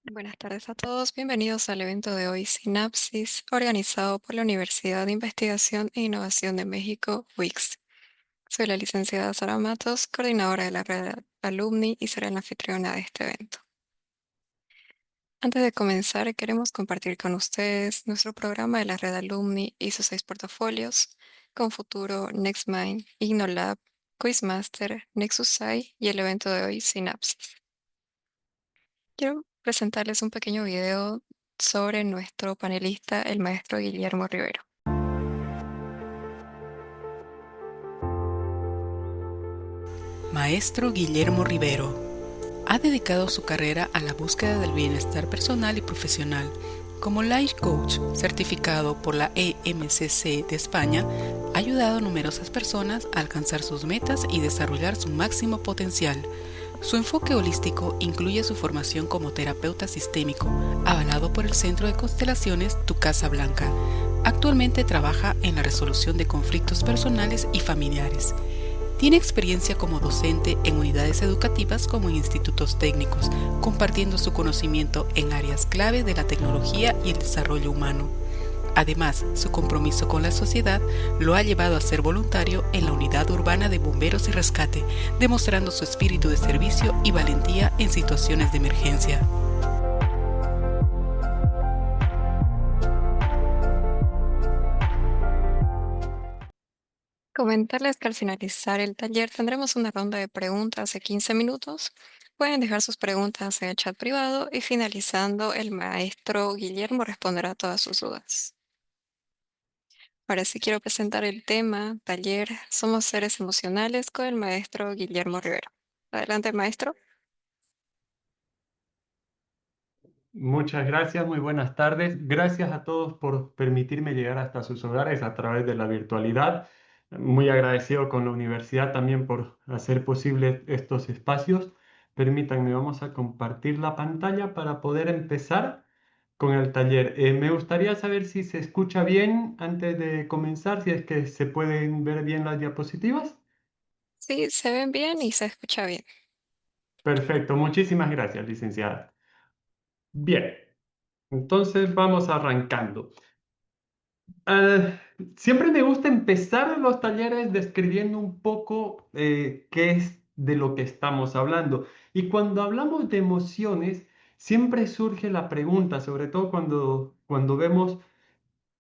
Buenas tardes a todos, bienvenidos al evento de hoy Sinapsis, organizado por la Universidad de Investigación e Innovación de México, WIX. Soy la licenciada Sara Matos, coordinadora de la red Alumni y seré la anfitriona de este evento. Antes de comenzar, queremos compartir con ustedes nuestro programa de la red Alumni y sus 6 portafolios, Confuturo, NextMind, IgnoLab, Quizmaster, NexusAI y el evento de hoy Sinapsis. Quiero presentarles un pequeño video sobre nuestro panelista, el maestro Guillermo Rivero. Maestro Guillermo Rivero ha dedicado su carrera a la búsqueda del bienestar personal y profesional. Como Life Coach certificado por la EMCC de España, ha ayudado a numerosas personas a alcanzar sus metas y desarrollar su máximo potencial. Su enfoque holístico incluye su formación como terapeuta sistémico, avalado por el Centro de Constelaciones Tu Casa Blanca. Actualmente trabaja en la resolución de conflictos personales y familiares. Tiene experiencia como docente en unidades educativas como en institutos técnicos, compartiendo su conocimiento en áreas clave de la tecnología y el desarrollo humano. Además, su compromiso con la sociedad lo ha llevado a ser voluntario en la Unidad Urbana de Bomberos y Rescate, demostrando su espíritu de servicio y valentía en situaciones de emergencia. Comentarles que al finalizar el taller tendremos una ronda de preguntas de 15 minutos. Pueden dejar sus preguntas en el chat privado y finalizando el maestro Guillermo responderá a todas sus dudas. Ahora sí quiero presentar el tema, taller, Somos seres emocionales con el maestro Guillermo Rivero. Adelante, maestro. Muchas gracias, muy buenas tardes. Gracias a todos por permitirme llegar hasta sus hogares a través de la virtualidad. Muy agradecido con la universidad también por hacer posible estos espacios. Permítanme, vamos a compartir la pantalla para poder empezar con el taller. Me gustaría saber si se escucha bien antes de comenzar, si es que se pueden ver bien las diapositivas. Sí, se ven bien y se escucha bien. Perfecto, muchísimas gracias, licenciada. Bien, entonces vamos arrancando. Ah, Siempre me gusta empezar los talleres describiendo un poco qué es de lo que estamos hablando. Y cuando hablamos de emociones, siempre surge la pregunta, sobre todo cuando vemos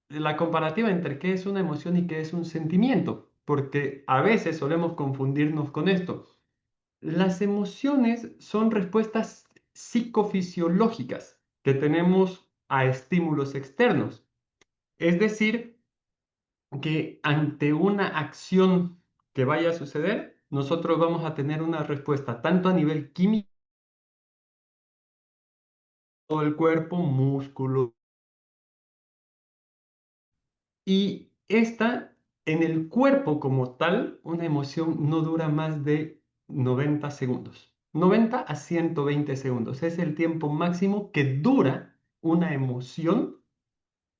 la comparativa entre qué es una emoción y qué es un sentimiento, porque a veces solemos confundirnos con esto. Las emociones son respuestas psicofisiológicas que tenemos a estímulos externos. Es decir, que ante una acción que vaya a suceder, nosotros vamos a tener una respuesta tanto a nivel químico del cuerpo, músculo, y esta en el cuerpo como tal, una emoción no dura más de 90 segundos. 90 a 120 segundos es el tiempo máximo que dura una emoción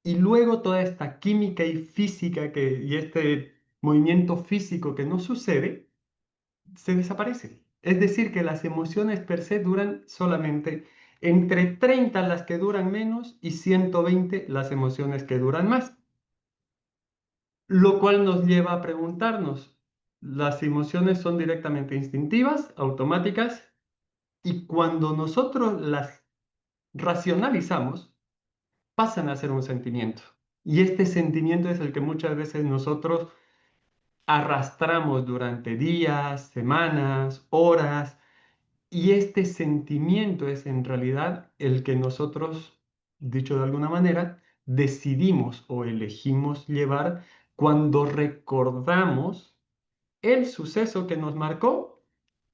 y luego toda esta química y física y este movimiento físico que nos sucede se desaparece. Es decir, que las emociones per se duran solamente entre 30 las que duran menos y 120 las emociones que duran más. Lo cual nos lleva a preguntarnos, ¿las emociones son directamente instintivas, automáticas? Y cuando nosotros las racionalizamos, pasan a ser un sentimiento. Y este sentimiento es el que muchas veces nosotros arrastramos durante días, semanas, horas. Y este sentimiento es en realidad el que nosotros, dicho de alguna manera, decidimos o elegimos llevar cuando recordamos el suceso que nos marcó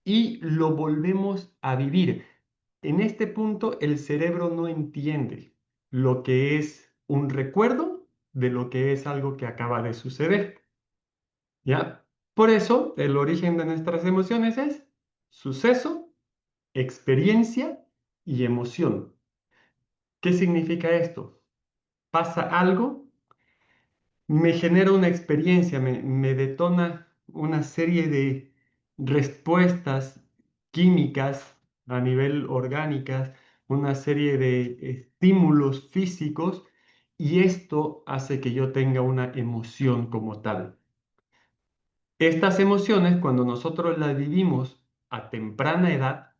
y lo volvemos a vivir. En este punto el cerebro no entiende lo que es un recuerdo de lo que es algo que acaba de suceder. ¿Ya? Por eso el origen de nuestras emociones es suceso, experiencia y emoción. ¿Qué significa esto? Pasa algo, me genera una experiencia, me detona una serie de respuestas químicas a nivel orgánicas, una serie de estímulos físicos y esto hace que yo tenga una emoción como tal. Estas emociones, cuando nosotros las vivimos a temprana edad,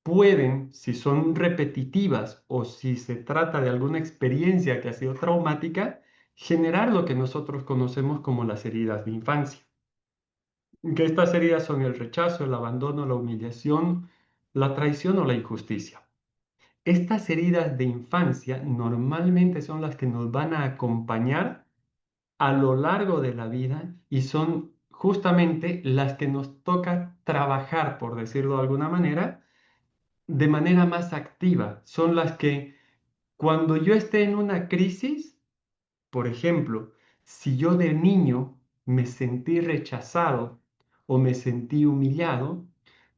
pueden, si son repetitivas o si se trata de alguna experiencia que ha sido traumática, generar lo que nosotros conocemos como las heridas de infancia. Que estas heridas son el rechazo, el abandono, la humillación, la traición o la injusticia. Estas heridas de infancia normalmente son las que nos van a acompañar a lo largo de la vida y son justamente las que nos toca trabajar, por decirlo de alguna manera, de manera más activa. Son las que cuando yo esté en una crisis, por ejemplo, si yo de niño me sentí rechazado o me sentí humillado,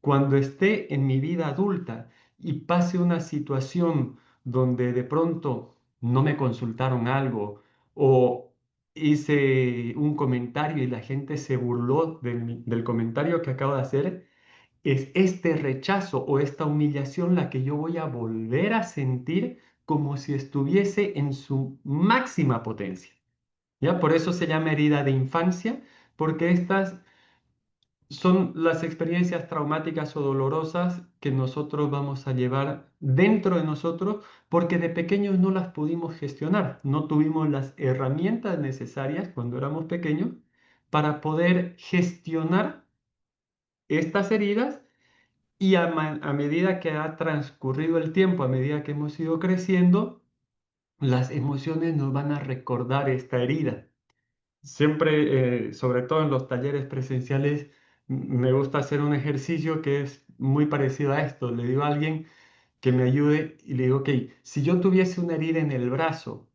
cuando esté en mi vida adulta y pase una situación donde de pronto no me consultaron algo o hice un comentario y la gente se burló del comentario que acabo de hacer, es este rechazo o esta humillación la que yo voy a volver a sentir como si estuviese en su máxima potencia. ¿Ya? Por eso se llama herida de infancia, porque estas son las experiencias traumáticas o dolorosas que nosotros vamos a llevar dentro de nosotros porque de pequeños no las pudimos gestionar, no tuvimos las herramientas necesarias cuando éramos pequeños para poder gestionar estas heridas y a medida que ha transcurrido el tiempo, a medida que hemos ido creciendo, las emociones nos van a recordar esta herida. Siempre, sobre todo en los talleres presenciales, me gusta hacer un ejercicio que es muy parecido a esto. Le digo a alguien que me ayude y le digo, ok, si yo tuviese una herida en el brazo,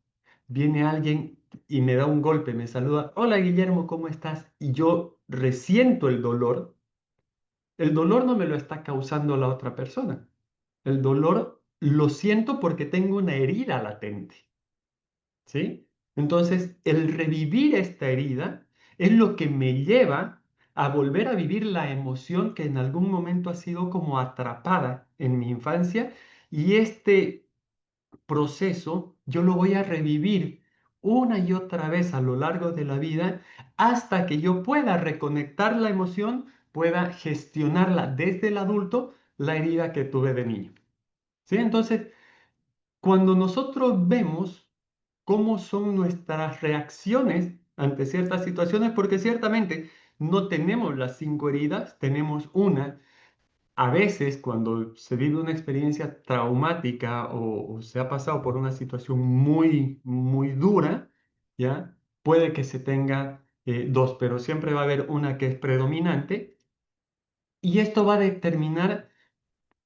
viene alguien y me da un golpe, me saluda, hola Guillermo, ¿cómo estás? Y yo resiento el dolor no me lo está causando la otra persona. El dolor lo siento porque tengo una herida latente. ¿Sí? Entonces, el revivir esta herida es lo que me lleva a volver a vivir la emoción que en algún momento ha sido como atrapada en mi infancia y este proceso yo lo voy a revivir una y otra vez a lo largo de la vida hasta que yo pueda reconectar la emoción, pueda gestionarla desde el adulto, la herida que tuve de niño. ¿Sí? Entonces, cuando nosotros vemos cómo son nuestras reacciones ante ciertas situaciones, porque ciertamente no tenemos las cinco heridas, tenemos una. A veces cuando se vive una experiencia traumática o se ha pasado por una situación muy, muy dura, ¿ya? Puede que se tenga dos, pero siempre va a haber una que es predominante y esto va a determinar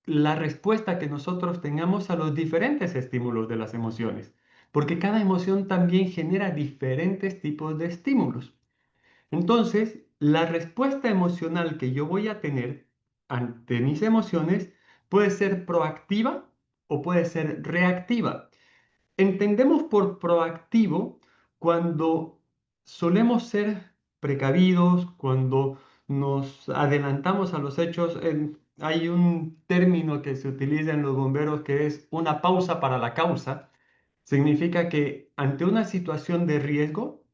la respuesta que nosotros tengamos a los diferentes estímulos de las emociones, porque cada emoción también genera diferentes tipos de estímulos. Entonces, la respuesta emocional que yo voy a tener ante mis emociones puede ser proactiva o puede ser reactiva. Entendemos por proactivo cuando solemos ser precavidos, cuando nos adelantamos a los hechos. Hay un término que se utiliza en los bomberos que es una pausa para la causa. Significa que ante una situación de riesgo,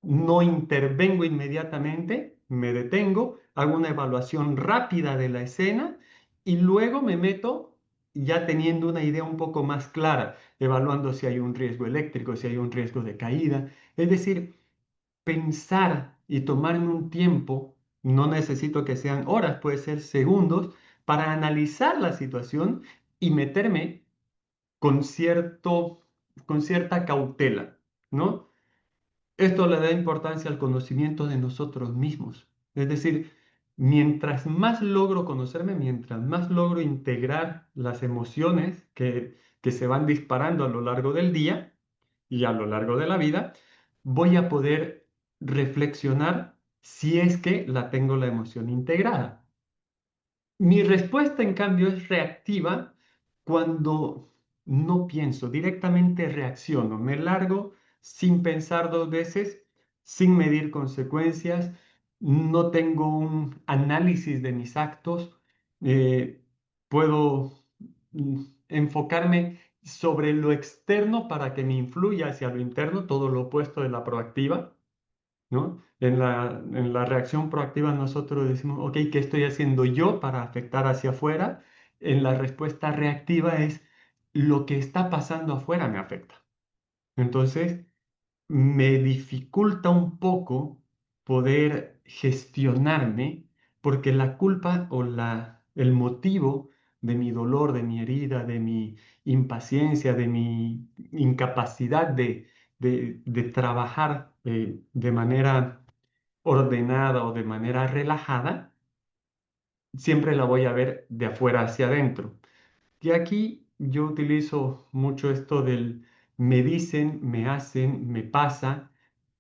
no intervengo inmediatamente, me detengo, hago una evaluación rápida de la escena y luego me meto ya teniendo una idea un poco más clara, evaluando si hay un riesgo eléctrico, si hay un riesgo de caída. Es decir, pensar y tomarme un tiempo, no necesito que sean horas, puede ser segundos, para analizar la situación y meterme con con cierta cautela, ¿no? Esto le da importancia al conocimiento de nosotros mismos. Es decir, mientras más logro conocerme, mientras más logro integrar las emociones que se van disparando a lo largo del día y a lo largo de la vida, voy a poder reflexionar si es que la tengo la emoción integrada. Mi respuesta, en cambio, es reactiva cuando no pienso, directamente reacciono, me largo sin pensar dos veces, sin medir consecuencias, no tengo un análisis de mis actos, puedo enfocarme sobre lo externo para que me influya hacia lo interno, todo lo opuesto de la proactiva, ¿no? En la reacción proactiva nosotros decimos, ok, ¿qué estoy haciendo yo para afectar hacia afuera? En la respuesta reactiva es, lo que está pasando afuera me afecta. Entonces, me dificulta un poco poder gestionarme porque la culpa o el motivo de mi dolor, de mi herida, de mi impaciencia, de mi incapacidad de trabajar de manera ordenada o de manera relajada, siempre la voy a ver de afuera hacia adentro. Y aquí yo utilizo mucho esto del me dicen, me hacen, me pasa.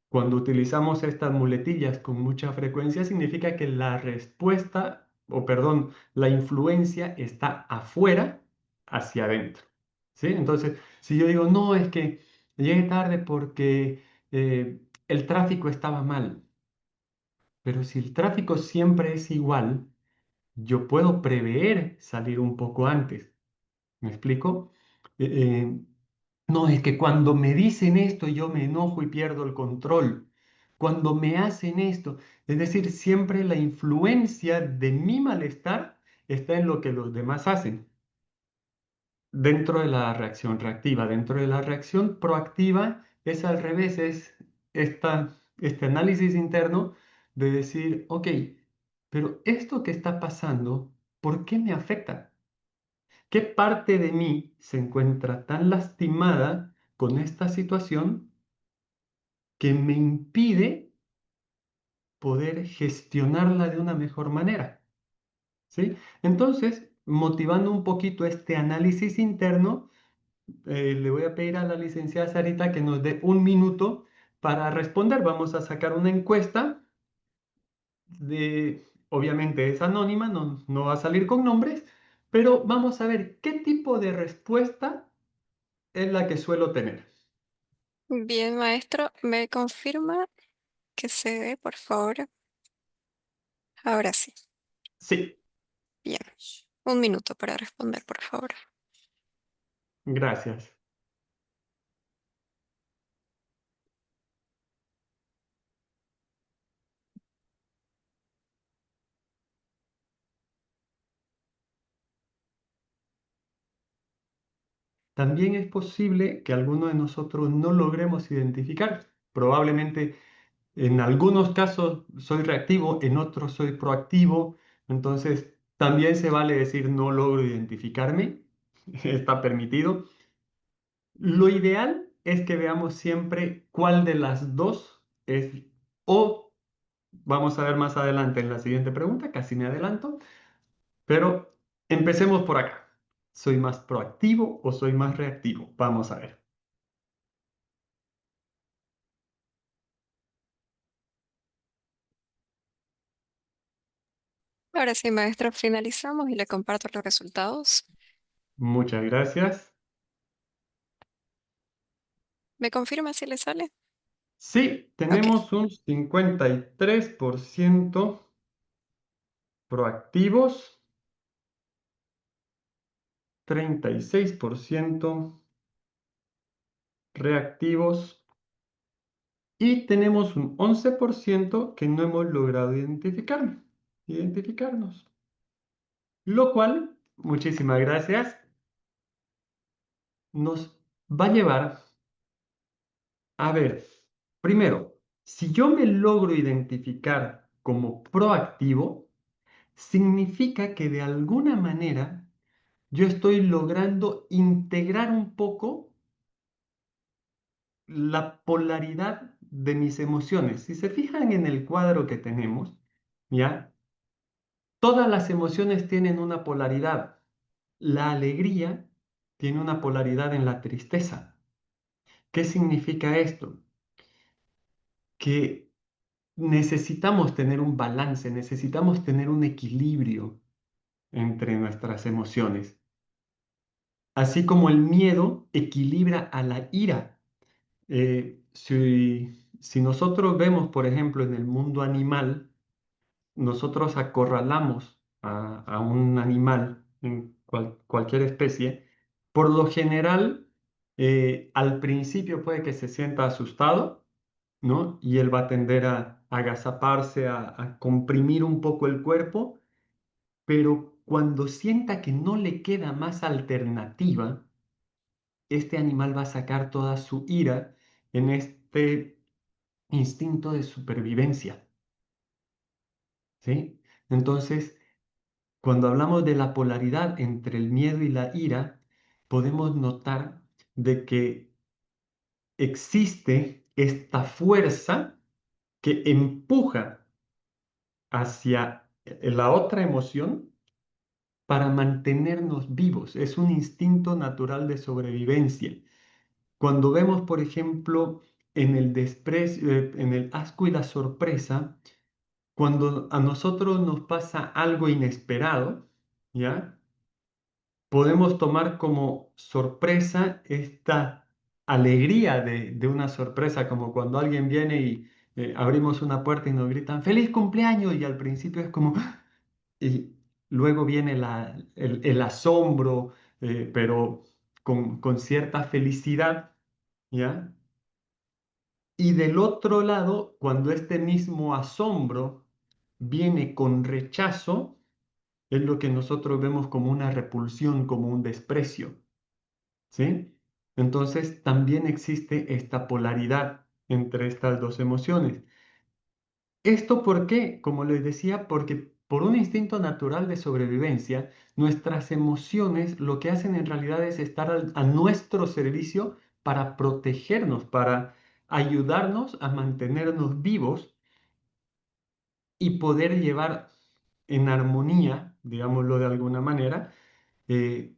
Cuando utilizamos estas muletillas con mucha frecuencia, significa que la respuesta, o perdón, la influencia está afuera hacia adentro. ¿Sí? Entonces, si yo digo, no, es que llegué tarde porque el tráfico estaba mal, pero si el tráfico siempre es igual, yo puedo prever salir un poco antes. ¿Me explico? Eh, eh, no, es que cuando me dicen esto yo me enojo y pierdo el control. Cuando me hacen esto, es decir, siempre la influencia de mi malestar está en lo que los demás hacen, dentro de la reacción reactiva. Dentro de la reacción proactiva es al revés, es este análisis interno de decir, ok, pero esto que está pasando, ¿por qué me afecta? ¿Qué parte de mí se encuentra tan lastimada con esta situación que me impide poder gestionarla de una mejor manera? ¿Sí? Entonces, motivando un poquito este análisis interno, le voy a pedir a la licenciada Sarita que nos dé un minuto para responder. Vamos a sacar una encuesta obviamente es anónima, no, no va a salir con nombres, pero vamos a ver qué tipo de respuesta es la que suelo tener. Bien, maestro, ¿me confirma que se ve, por favor? Ahora sí. Sí, Bien. Un minuto para responder, por favor. gracias. También es posible que alguno de nosotros no logremos identificar. Probablemente en algunos casos soy reactivo, en otros soy proactivo. Entonces, también se vale decir no logro identificarme. Está permitido. Lo ideal es que veamos siempre cuál de las dos es, o vamos a ver más adelante en la siguiente pregunta, casi me adelanto, pero empecemos por acá. ¿Soy más proactivo o soy más reactivo? Vamos a ver. Ahora sí, maestro, finalizamos y le comparto los resultados. Muchas gracias. ¿Me confirma si le sale? Sí, Ok. tenemos un 53% proactivos, 36% reactivos y tenemos un 11% que no hemos logrado identificarnos. Lo cual, muchísimas gracias, nos va a llevar a ver, primero, si yo me logro identificar como proactivo, significa que de alguna manera yo estoy logrando integrar un poco la polaridad de mis emociones. Si se fijan en el cuadro que tenemos, ¿ya? Todas las emociones tienen una polaridad. La alegría tiene una polaridad en la tristeza. ¿Qué significa esto? Que necesitamos tener un balance, necesitamos tener un equilibrio entre nuestras emociones. Así como el miedo equilibra a la ira. Si nosotros vemos, por ejemplo, en el mundo animal, nosotros acorralamos a un animal cualquier especie, por lo general, al principio puede que se sienta asustado, ¿no? Y él va a tender a agazaparse, a comprimir un poco el cuerpo, pero cuando sienta que no le queda más alternativa, este animal va a sacar toda su ira en este instinto de supervivencia, ¿sí? Entonces, cuando hablamos de la polaridad entre el miedo y la ira, podemos notar de que existe esta fuerza que empuja hacia la otra emoción para mantenernos vivos. Es un instinto natural de sobrevivencia. Cuando vemos, por ejemplo, en el desprecio, en el asco y la sorpresa, cuando a nosotros nos pasa algo inesperado, ¿ya? Podemos tomar como sorpresa esta alegría de una sorpresa, como cuando alguien viene y abrimos una puerta y nos gritan ¡Feliz cumpleaños! Y al principio es como, ¡ah! Y luego viene el asombro, pero con cierta felicidad, ¿ya? Y del otro lado, cuando este mismo asombro viene con rechazo, es lo que nosotros vemos como una repulsión, como un desprecio, ¿sí? Entonces también existe esta polaridad entre estas dos emociones. ¿Esto por qué? Como les decía, porque por un instinto natural de sobrevivencia, nuestras emociones lo que hacen en realidad es estar a nuestro servicio para protegernos, para ayudarnos a mantenernos vivos y poder llevar en armonía, digámoslo de alguna manera, eh,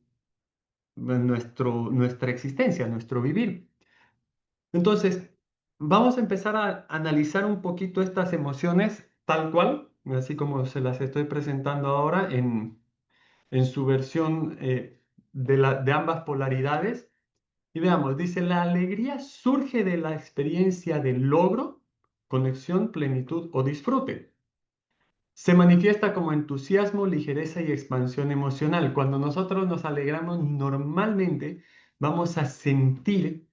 nuestra existencia, nuestro vivir. Entonces, vamos a empezar a analizar un poquito estas emociones tal cual, así como se las estoy presentando ahora en su versión de ambas polaridades. Y veamos, dice, la alegría surge de la experiencia de logro, conexión, plenitud o disfrute. Se manifiesta como entusiasmo, ligereza y expansión emocional. Cuando nosotros nos alegramos, normalmente vamos a sentir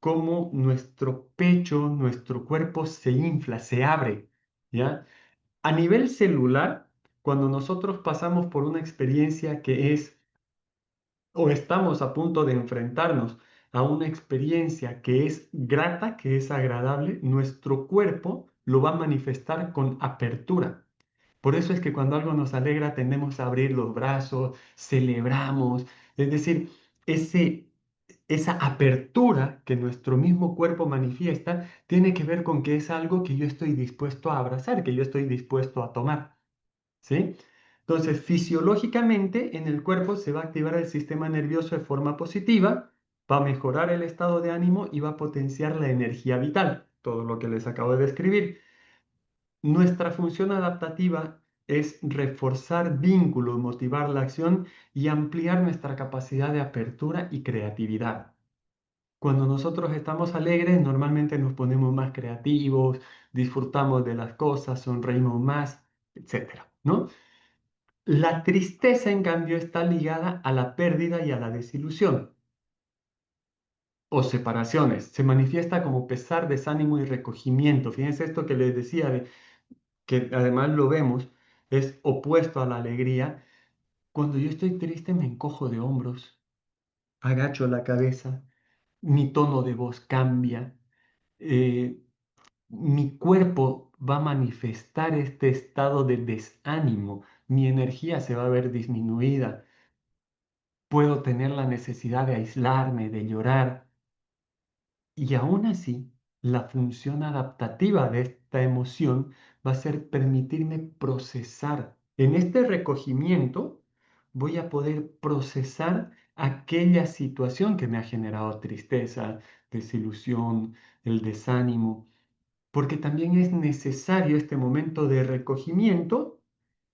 cómo nuestro pecho, nuestro cuerpo se infla, se abre, ¿ya? A nivel celular, cuando nosotros pasamos por una experiencia que es o estamos a punto de enfrentarnos a una experiencia que es grata, que es agradable, nuestro cuerpo lo va a manifestar con apertura. Por eso es que cuando algo nos alegra tendemos a abrir los brazos, celebramos, es decir, esa apertura que nuestro mismo cuerpo manifiesta tiene que ver con que es algo que yo estoy dispuesto a abrazar, que yo estoy dispuesto a tomar, ¿sí? Entonces, fisiológicamente en el cuerpo se va a activar el sistema nervioso de forma positiva, va a mejorar el estado de ánimo y va a potenciar la energía vital, todo lo que les acabo de describir. Nuestra función adaptativa es reforzar vínculos, motivar la acción y ampliar nuestra capacidad de apertura y creatividad. Cuando nosotros estamos alegres, normalmente nos ponemos más creativos, disfrutamos de las cosas, sonreímos más, etcétera, ¿no? La tristeza, en cambio, está ligada a la pérdida y a la desilusión o separaciones. Se manifiesta como pesar, desánimo y recogimiento. Fíjense esto que les decía, que además lo vemos, es opuesto a la alegría. Cuando yo estoy triste me encojo de hombros, agacho la cabeza, mi tono de voz cambia, eh, mi cuerpo va a manifestar este estado de desánimo, mi energía se va a ver disminuida, puedo tener la necesidad de aislarme, de llorar, y aún así, la función adaptativa de esta emoción va a ser permitirme procesar. En este recogimiento voy a poder procesar aquella situación que me ha generado tristeza, desilusión, el desánimo, porque también es necesario este momento de recogimiento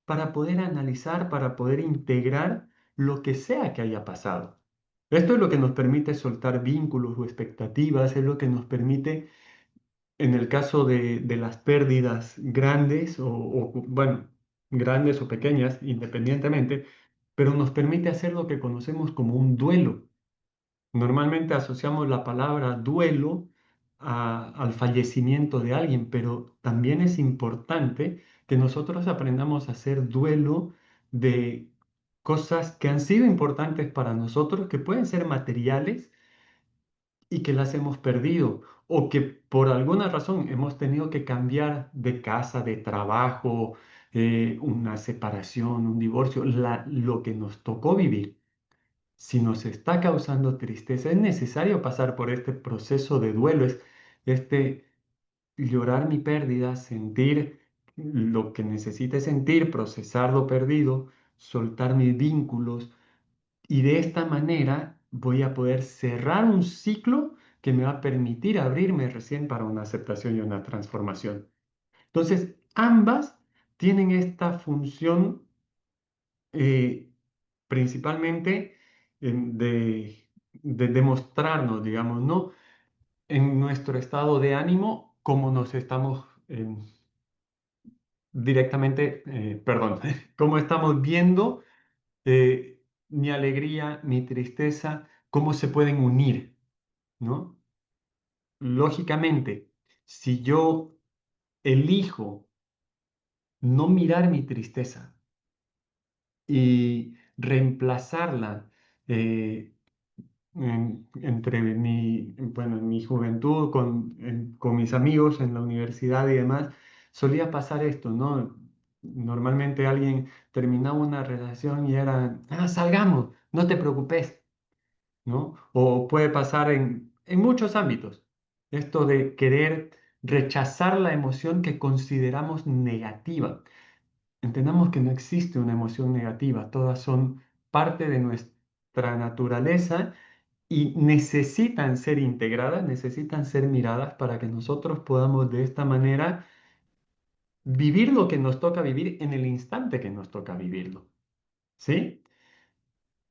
para poder analizar, para poder integrar lo que sea que haya pasado. Esto es lo que nos permite soltar vínculos o expectativas, es lo que nos permite, en el caso de las pérdidas grandes bueno, grandes o pequeñas, independientemente, pero nos permite hacer lo que conocemos como un duelo. Normalmente asociamos la palabra duelo al fallecimiento de alguien, pero también es importante que nosotros aprendamos a hacer duelo de cosas que han sido importantes para nosotros, que pueden ser materiales y que las hemos perdido, o que por alguna razón hemos tenido que cambiar de casa, de trabajo, una separación, un divorcio, lo que nos tocó vivir. Si nos está causando tristeza, es necesario pasar por este proceso de duelo, es este llorar mi pérdida, sentir lo que necesite sentir, procesar lo perdido, soltar mis vínculos, y de esta manera voy a poder cerrar un ciclo que me va a permitir abrirme recién para una aceptación y una transformación. Entonces, ambas tienen esta función, eh, principalmente de demostrarnos, digamos, ¿no? En nuestro estado de ánimo, cómo nos estamos directamente, perdón, cómo estamos viendo mi alegría, mi tristeza, cómo se pueden unir, ¿no? Lógicamente, si yo elijo no mirar mi tristeza y reemplazarla, eh, bueno, en mi juventud, con mis amigos en la universidad y demás, solía pasar esto, ¿no? Normalmente alguien terminaba una relación y era, salgamos, no te preocupes, ¿no? O puede pasar en muchos ámbitos, esto de querer rechazar la emoción que consideramos negativa. Entendamos que no existe una emoción negativa, todas son parte de nuestra naturaleza y necesitan ser integradas, necesitan ser miradas para que nosotros podamos de esta manera vivir lo que nos toca vivir en el instante que nos toca vivirlo, ¿sí?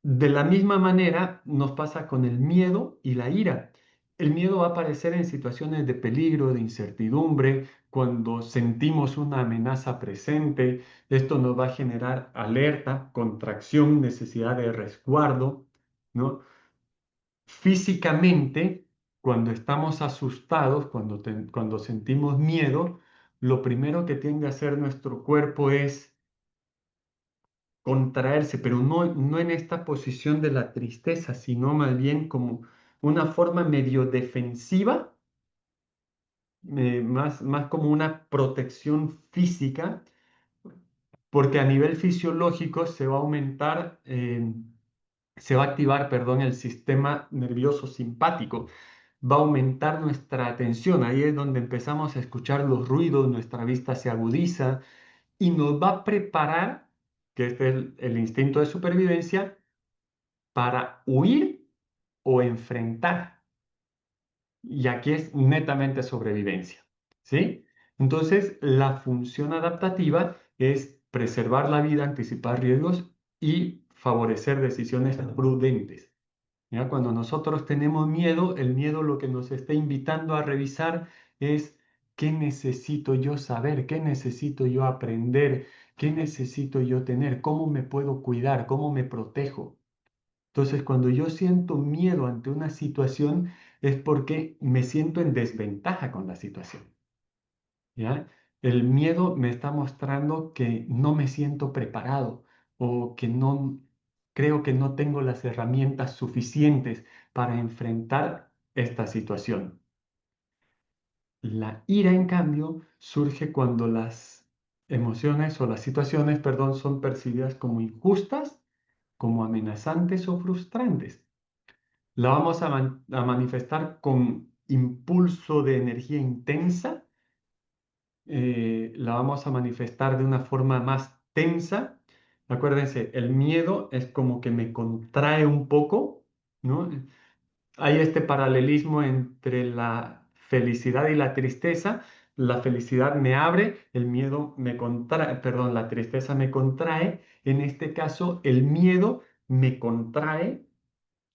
De la misma manera nos pasa con el miedo y la ira. El miedo va a aparecer en situaciones de peligro, de incertidumbre, cuando sentimos una amenaza presente. Esto nos va a generar alerta, contracción, necesidad de resguardo, ¿no? Físicamente, cuando estamos asustados, cuando sentimos miedo, lo primero que tiende a hacer nuestro cuerpo es contraerse, pero no en esta posición de la tristeza, sino más bien como una forma medio defensiva, más como una protección física, porque a nivel fisiológico se va a aumentar, se va a activar, perdón, el sistema nervioso simpático, va a aumentar nuestra atención, ahí es donde empezamos a escuchar los ruidos, nuestra vista se agudiza y nos va a preparar, que este es el instinto de supervivencia, para huir o enfrentar. Y aquí es netamente sobrevivencia, ¿sí? Entonces, la función adaptativa es preservar la vida, anticipar riesgos y favorecer decisiones prudentes. ¿Ya? Cuando nosotros tenemos miedo, el miedo lo que nos está invitando a revisar es qué necesito yo saber, qué necesito yo aprender, qué necesito yo tener, cómo me puedo cuidar, cómo me protejo. Entonces, cuando yo siento miedo ante una situación, es porque me siento en desventaja con la situación, ¿ya? El miedo me está mostrando que no me siento preparado o que no creo que no tengo las herramientas suficientes para enfrentar esta situación. La ira, en cambio, surge cuando las emociones o las situaciones, perdón, son percibidas como injustas, como amenazantes o frustrantes. La vamos a manifestar con impulso de energía intensa, la vamos a manifestar de una forma más tensa. Acuérdense, el miedo es como que me contrae un poco, ¿no? Hay este paralelismo entre la felicidad y la tristeza. La felicidad me abre, el miedo me contrae, perdón, la tristeza me contrae. En este caso, el miedo me contrae,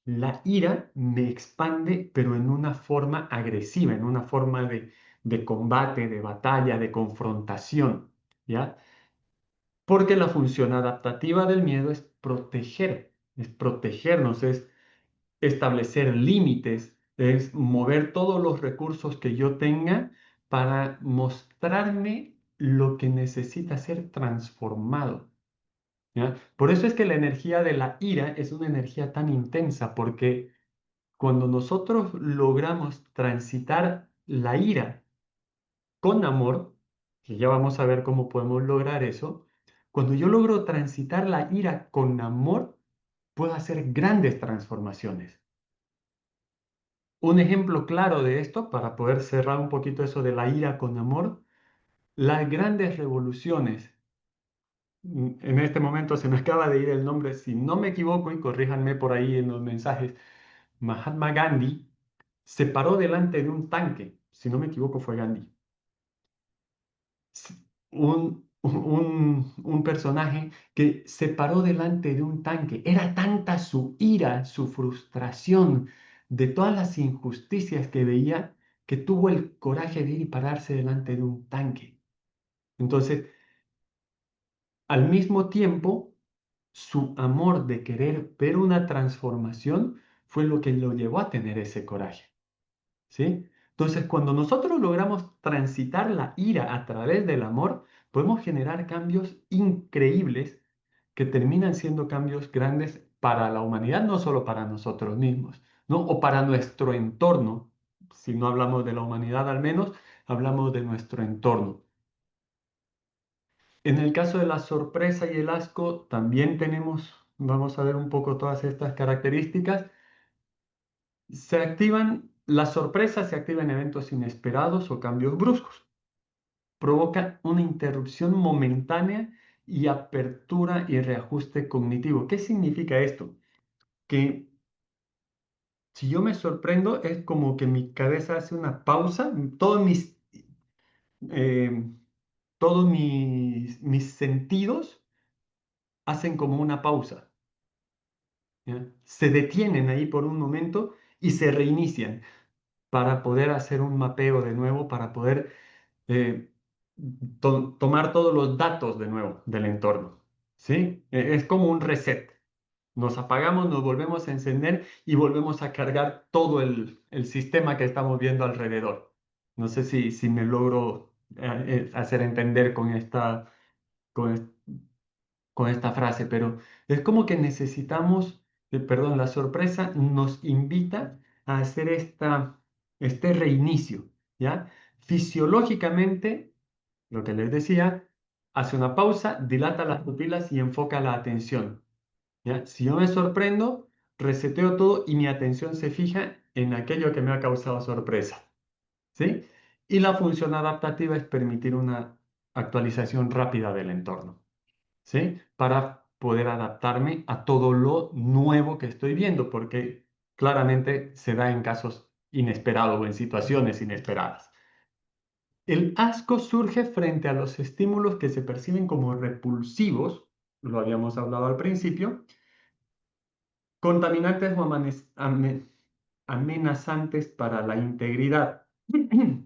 la ira me expande, pero en una forma agresiva, en una forma de combate, de batalla, de confrontación, ¿ya? Porque la función adaptativa del miedo es protegernos, es establecer límites, es mover todos los recursos que yo tenga para mostrarme lo que necesita ser transformado. ¿Ya? Por eso es que la energía de la ira es una energía tan intensa, porque cuando nosotros logramos transitar la ira con amor, que ya vamos a ver cómo podemos lograr eso, cuando yo logro transitar la ira con amor, puedo hacer grandes transformaciones. Un ejemplo claro de esto, para poder cerrar un poquito eso de la ira con amor, las grandes revoluciones. En este momento se me acaba de ir el nombre, si no me equivoco, y corríjanme por ahí en los mensajes, Mahatma Gandhi se paró delante de un tanque, si no me equivoco fue Gandhi, un personaje que se paró delante de un tanque. Era tanta su ira, su frustración de todas las injusticias que veía, que tuvo el coraje de ir y pararse delante de un tanque. Entonces, al mismo tiempo, su amor de querer ver una transformación fue lo que lo llevó a tener ese coraje. ¿Sí? Entonces, cuando nosotros logramos transitar la ira a través del amor, podemos generar cambios increíbles que terminan siendo cambios grandes para la humanidad, no solo para nosotros mismos, ¿no? O para nuestro entorno. Si no hablamos de la humanidad, al menos hablamos de nuestro entorno. En el caso de la sorpresa y el asco, también tenemos, vamos a ver un poco todas estas características. La sorpresa se activa en eventos inesperados o cambios bruscos. Provoca una interrupción momentánea y apertura y reajuste cognitivo. ¿Qué significa esto? Que si yo me sorprendo es como que mi cabeza hace una pausa, eh, todos mis sentidos hacen como una pausa, ¿ya? Se detienen ahí por un momento y se reinician para poder hacer un mapeo de nuevo, para poder eh, tomar todos los datos de nuevo del entorno. ¿Sí? Es como un reset. Nos apagamos, nos volvemos a encender y volvemos a cargar todo el sistema que estamos viendo alrededor. No sé si me logro hacer entender con, es- con esta frase, pero es como que necesitamos, perdón, la sorpresa nos invita a hacer este reinicio, ¿ya? Fisiológicamente, lo que les decía, hace una pausa, dilata las pupilas y enfoca la atención, ¿ya? Si yo me sorprendo, reseteo todo y mi atención se fija en aquello que me ha causado sorpresa, ¿sí? Y la función adaptativa es permitir una actualización rápida del entorno. ¿Sí? Para poder adaptarme a todo lo nuevo que estoy viendo, porque claramente se da en casos inesperados o en situaciones inesperadas. El asco surge frente a los estímulos que se perciben como repulsivos, lo habíamos hablado al principio, contaminantes o amenazantes para la integridad.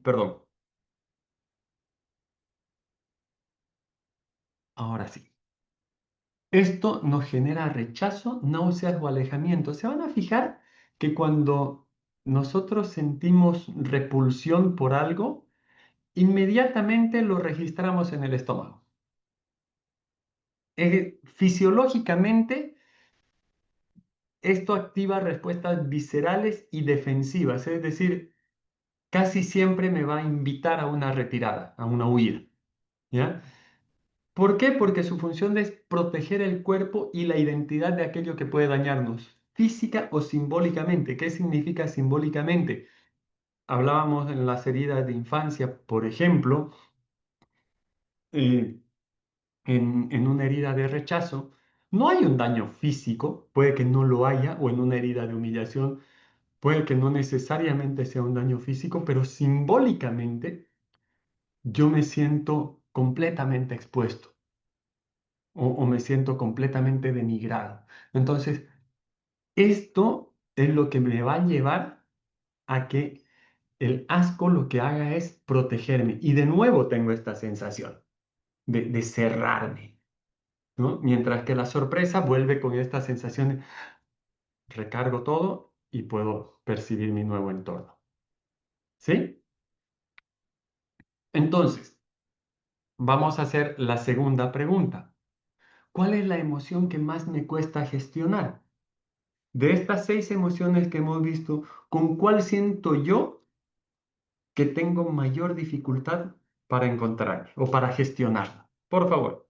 Perdón, ahora sí. Esto nos genera rechazo, náuseas o alejamiento. Se van a fijar que cuando nosotros sentimos repulsión por algo, inmediatamente lo registramos en el estómago. Fisiológicamente, esto activa respuestas viscerales y defensivas, es decir, casi siempre me va a invitar a una retirada, a una huida. ¿Ya? ¿Por qué? Porque su función es proteger el cuerpo y la identidad de aquello que puede dañarnos, física o simbólicamente. ¿Qué significa simbólicamente? Hablábamos en las heridas de infancia, por ejemplo, eh, en una herida de rechazo, no hay un daño físico, puede que no lo haya, o en una herida de humillación, puede que no necesariamente sea un daño físico, pero simbólicamente yo me siento completamente expuesto o me siento completamente denigrado. Entonces, esto es lo que me va a llevar a que el asco lo que haga es protegerme. Y de nuevo tengo esta sensación de cerrarme. ¿no? Mientras que la sorpresa vuelve con esta sensación de recargo todo y puedo percibir mi nuevo entorno. ¿Sí? Entonces, vamos a hacer la segunda pregunta. ¿Cuál es la emoción que más me cuesta gestionar? De estas 6 emociones que hemos visto, ¿con cuál siento yo que tengo mayor dificultad para encontrar o para gestionarla? Por favor.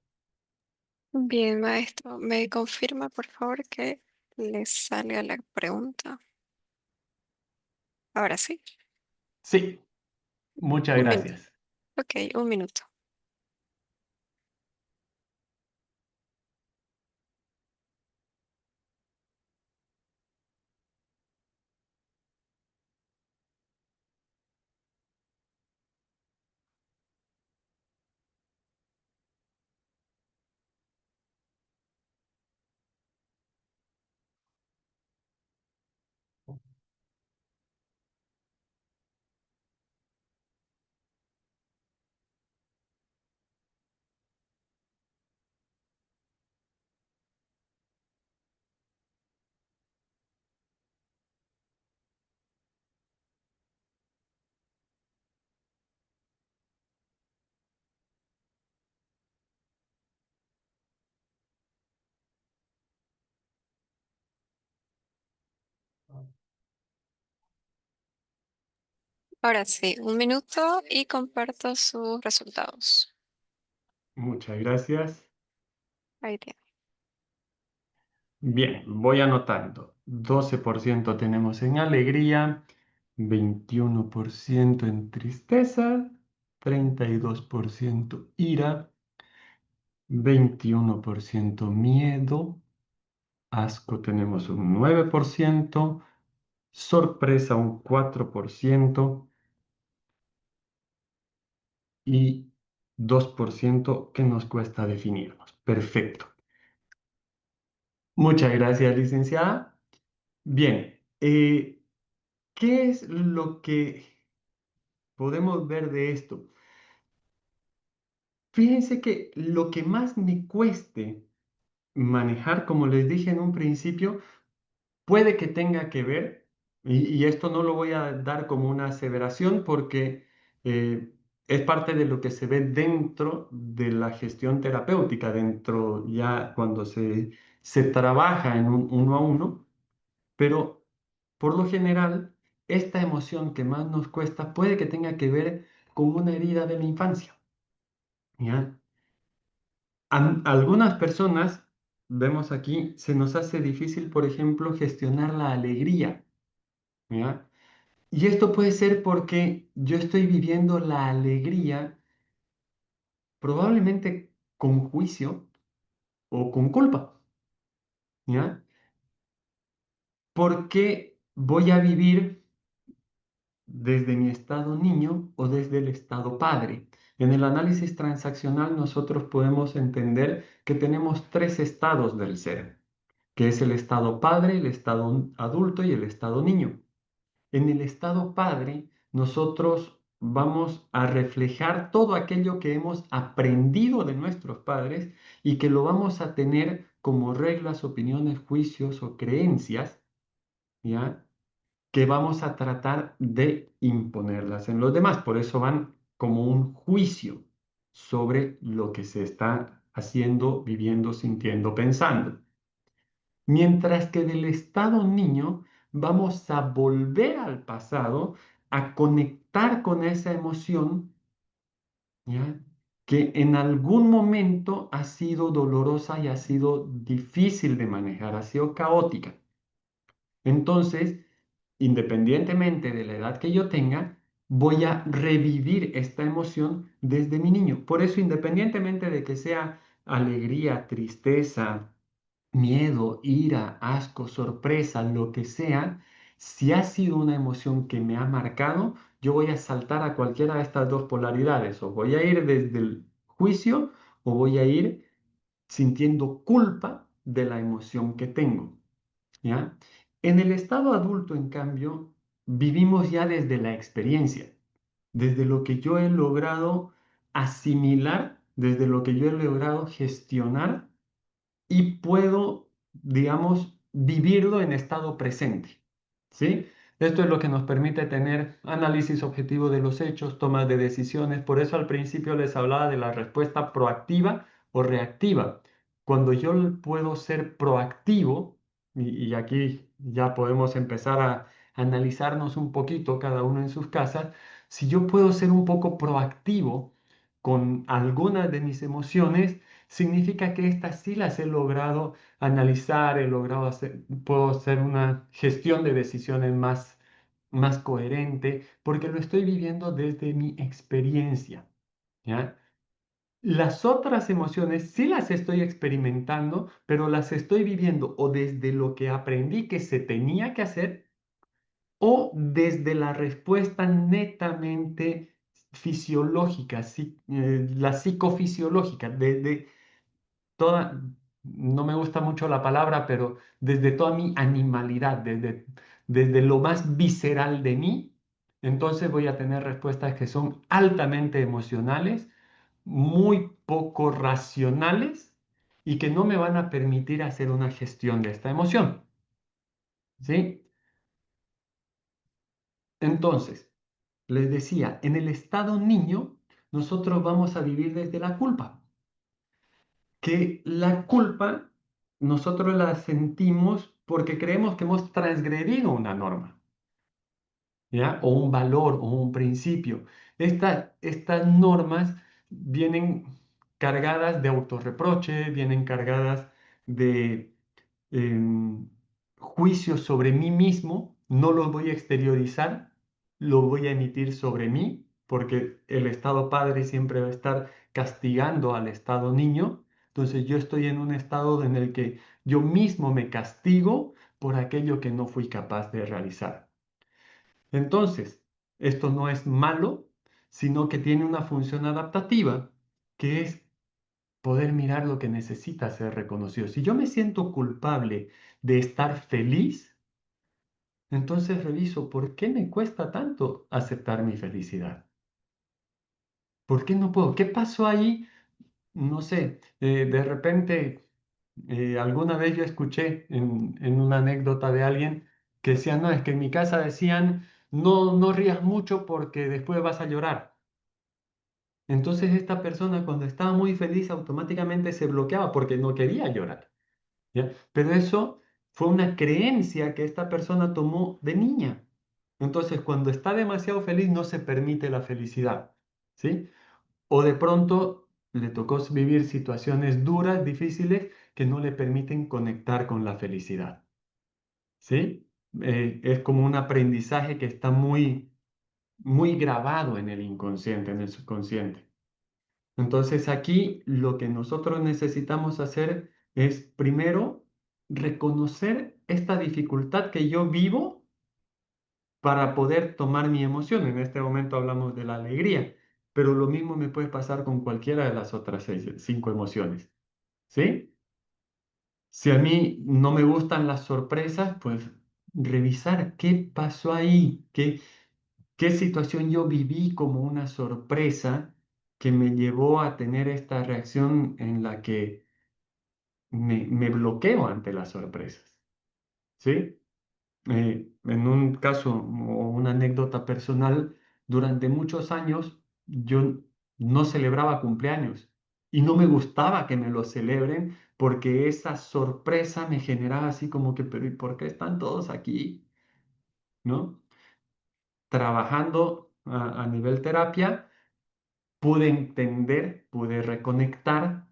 Bien, maestro, ¿me confirma por favor que le salga la pregunta? Ahora sí, Sí, muchas un minuto. gracias. Ok, un minuto. Ahora sí, un minuto y comparto sus resultados. Muchas gracias. Ahí tiene. Bien, voy anotando. 12% tenemos en alegría, 21% en tristeza, 32% ira, 21% miedo, asco tenemos un 9%, sorpresa un 4% y 2% que nos cuesta definirnos. Perfecto. Muchas gracias, licenciada. Bien, ¿qué es lo que podemos ver de esto? Fíjense que lo que más me cueste manejar, como les dije en un principio, puede que tenga que ver, y esto no lo voy a dar como una aseveración porque es parte de lo que se ve dentro de la gestión terapéutica, dentro ya cuando se trabaja en un uno a uno, pero por lo general, esta emoción que más nos cuesta puede que tenga que ver con una herida de la infancia, ¿ya? Algunas personas, vemos aquí, se nos hace difícil, por ejemplo, gestionar la alegría, ¿ya? Y esto puede ser porque yo estoy viviendo la alegría probablemente con juicio o con culpa, ¿ya? Porque voy a vivir desde mi estado niño o desde el estado padre. En el análisis transaccional nosotros podemos entender que tenemos 3 estados del ser, que es el estado padre, el estado adulto y el estado niño. En el estado padre, nosotros vamos a reflejar todo aquello que hemos aprendido de nuestros padres y que lo vamos a tener como reglas, opiniones, juicios o creencias, ¿ya? Que vamos a tratar de imponerlas en los demás. Por eso van como un juicio sobre lo que se está haciendo, viviendo, sintiendo, pensando. Mientras que del estado niño vamos a volver al pasado, a conectar con esa emoción, ¿ya? Que en algún momento ha sido dolorosa y ha sido difícil de manejar, ha sido caótica. Entonces, independientemente de la edad que yo tenga, voy a revivir esta emoción desde mi niño. Por eso, independientemente de que sea alegría, tristeza, miedo, ira, asco, sorpresa, lo que sea, si ha sido una emoción que me ha marcado, yo voy a saltar a cualquiera de estas dos polaridades. O voy a ir desde el juicio o voy a ir sintiendo culpa de la emoción que tengo. ¿Ya? En el estado adulto, en cambio, vivimos ya desde la experiencia, desde lo que yo he logrado asimilar, desde lo que yo he logrado gestionar, y puedo, digamos, vivirlo en estado presente. ¿Sí? Esto es lo que nos permite tener análisis objetivo de los hechos, toma de decisiones. Por eso al principio les hablaba de la respuesta proactiva o reactiva. Cuando yo puedo ser proactivo, y aquí ya podemos empezar a analizarnos un poquito cada uno en sus casas, si yo puedo ser un poco proactivo con algunas de mis emociones, significa que estas sí las he logrado analizar, he logrado hacer, puedo hacer una gestión de decisiones más coherente, porque lo estoy viviendo desde mi experiencia, ¿ya? Las otras emociones sí las estoy experimentando, pero las estoy viviendo o desde lo que aprendí que se tenía que hacer o desde la respuesta netamente fisiológica, la psicofisiológica, desde toda, no me gusta mucho la palabra, pero desde toda mi animalidad, desde lo más visceral de mí, entonces voy a tener respuestas que son altamente emocionales, muy poco racionales y que no me van a permitir hacer una gestión de esta emoción. ¿Sí? Entonces, les decía, en el estado niño, nosotros vamos a vivir desde la culpa, que la culpa nosotros la sentimos porque creemos que hemos transgredido una norma, ¿ya? O un valor o un principio. Estas normas vienen cargadas de autorreproche, vienen cargadas de juicios sobre mí mismo, no los voy a exteriorizar, los voy a emitir sobre mí, porque el estado padre siempre va a estar castigando al estado niño. Entonces yo estoy en un estado en el que yo mismo me castigo por aquello que no fui capaz de realizar. Entonces, esto no es malo, sino que tiene una función adaptativa, que es poder mirar lo que necesita ser reconocido. Si yo me siento culpable de estar feliz, entonces reviso por qué me cuesta tanto aceptar mi felicidad. ¿Por qué no puedo? ¿Qué pasó ahí? No sé, de repente, alguna vez yo escuché en una anécdota de alguien que decía, no, es que en mi casa decían, no, no rías mucho porque después vas a llorar. Entonces esta persona cuando estaba muy feliz automáticamente se bloqueaba porque no quería llorar. ¿Ya? Pero eso fue una creencia que esta persona tomó de niña. Entonces, cuando está demasiado feliz, no se permite la felicidad, ¿sí? O de pronto le tocó vivir situaciones duras, difíciles, que no le permiten conectar con la felicidad, ¿sí? Es como un aprendizaje que está muy grabado en el inconsciente, en el subconsciente. Entonces aquí lo que nosotros necesitamos hacer es primero reconocer esta dificultad que yo vivo para poder tomar mi emoción. En este momento hablamos de la alegría, pero lo mismo me puede pasar con cualquiera de las otras cinco emociones. ¿Sí? Si a mí no me gustan las sorpresas, pues revisar qué pasó ahí, qué situación yo viví como una sorpresa que me llevó a tener esta reacción en la que me bloqueo ante las sorpresas, ¿sí? En un caso o una anécdota personal, durante muchos años yo no celebraba cumpleaños y no me gustaba que me lo celebren porque esa sorpresa me generaba así como que, pero ¿y por qué están todos aquí? ¿No? Trabajando a nivel terapia, pude entender, pude reconectar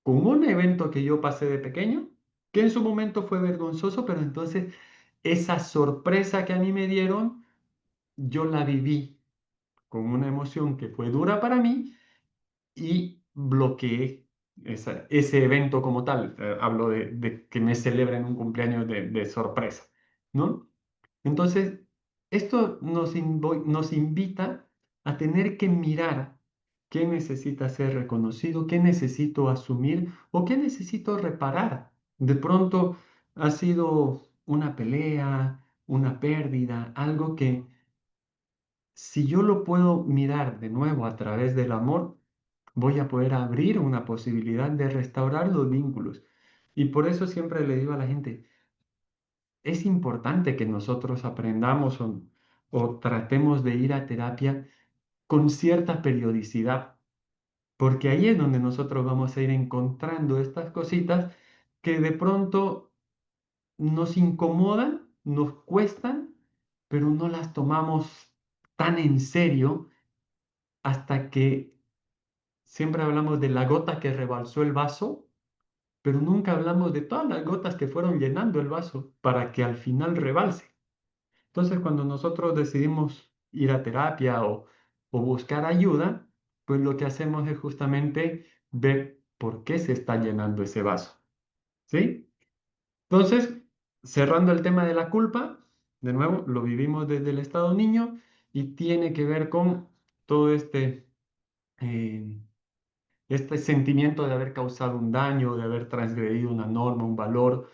con un evento que yo pasé de pequeño, que en su momento fue vergonzoso, pero entonces esa sorpresa que a mí me dieron, yo la viví con una emoción que fue dura para mí y bloqueé ese evento como tal. Hablo de que me celebren un cumpleaños de sorpresa, ¿no? Entonces, esto nos invita a tener que mirar qué necesita ser reconocido, qué necesito asumir o qué necesito reparar. De pronto ha sido una pelea, una pérdida, algo que si yo lo puedo mirar de nuevo a través del amor, voy a poder abrir una posibilidad de restaurar los vínculos. Y por eso siempre le digo a la gente, es importante que nosotros aprendamos o tratemos de ir a terapia con cierta periodicidad, porque ahí es donde nosotros vamos a ir encontrando estas cositas que de pronto nos incomodan, nos cuestan, pero no las tomamos tan en serio hasta que siempre hablamos de la gota que rebalsó el vaso, pero nunca hablamos de todas las gotas que fueron llenando el vaso para que al final rebalse. Entonces, cuando nosotros decidimos ir a terapia o buscar ayuda, pues lo que hacemos es justamente ver por qué se está llenando ese vaso, ¿sí? Entonces, cerrando el tema de la culpa, de nuevo, lo vivimos desde el estado niño y tiene que ver con todo eh, este sentimiento de haber causado un daño, de haber transgredido una norma, un valor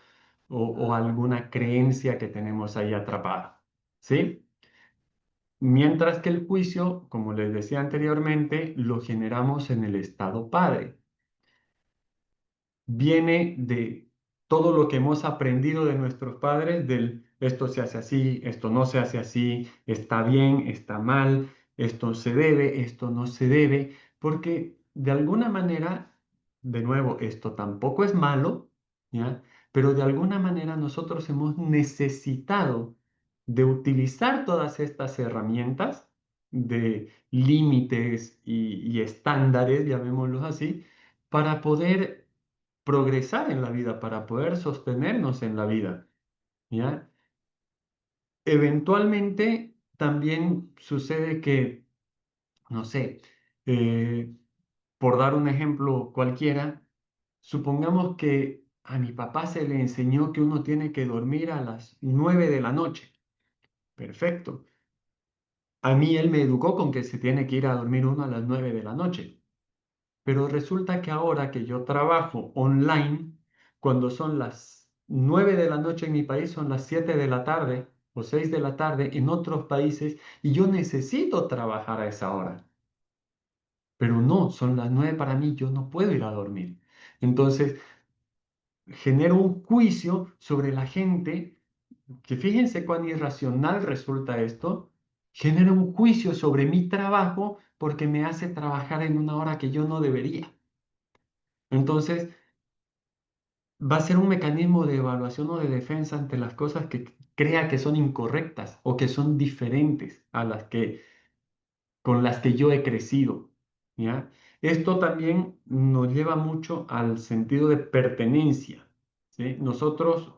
o alguna creencia que tenemos ahí atrapada, ¿sí? Mientras que el juicio, como les decía anteriormente, lo generamos en el estado padre. Viene de todo lo que hemos aprendido de nuestros padres, del esto se hace así, esto no se hace así, está bien, está mal, esto se debe, esto no se debe, porque de alguna manera, de nuevo, esto tampoco es malo, ¿ya? Pero de alguna manera nosotros hemos necesitado de utilizar todas estas herramientas de límites y estándares, llamémoslos así, para poder progresar en la vida, para poder sostenernos en la vida, ¿ya? Eventualmente también sucede que, no sé, eh, por dar un ejemplo cualquiera, supongamos que a mi papá se le enseñó que uno tiene que dormir a las 9 de la noche. Perfecto. A mí él me educó con que se tiene que ir a dormir uno a las 9 de la noche. Pero resulta que ahora que yo trabajo online, cuando son las 9 de la noche en mi país, son las 7 de la tarde o 6 de la tarde en otros países y yo necesito trabajar a esa hora. Pero no, son las 9 para mí, yo no puedo ir a dormir. Entonces, genero un juicio sobre la gente, que fíjense cuán irracional resulta esto, genero un juicio sobre mi trabajo porque me hace trabajar en una hora que yo no debería. Entonces, va a ser un mecanismo de evaluación o de defensa ante las cosas que crea que son incorrectas o que son diferentes a las que con las que yo he crecido, ¿ya? Esto también nos lleva mucho al sentido de pertenencia, ¿sí? Nosotros,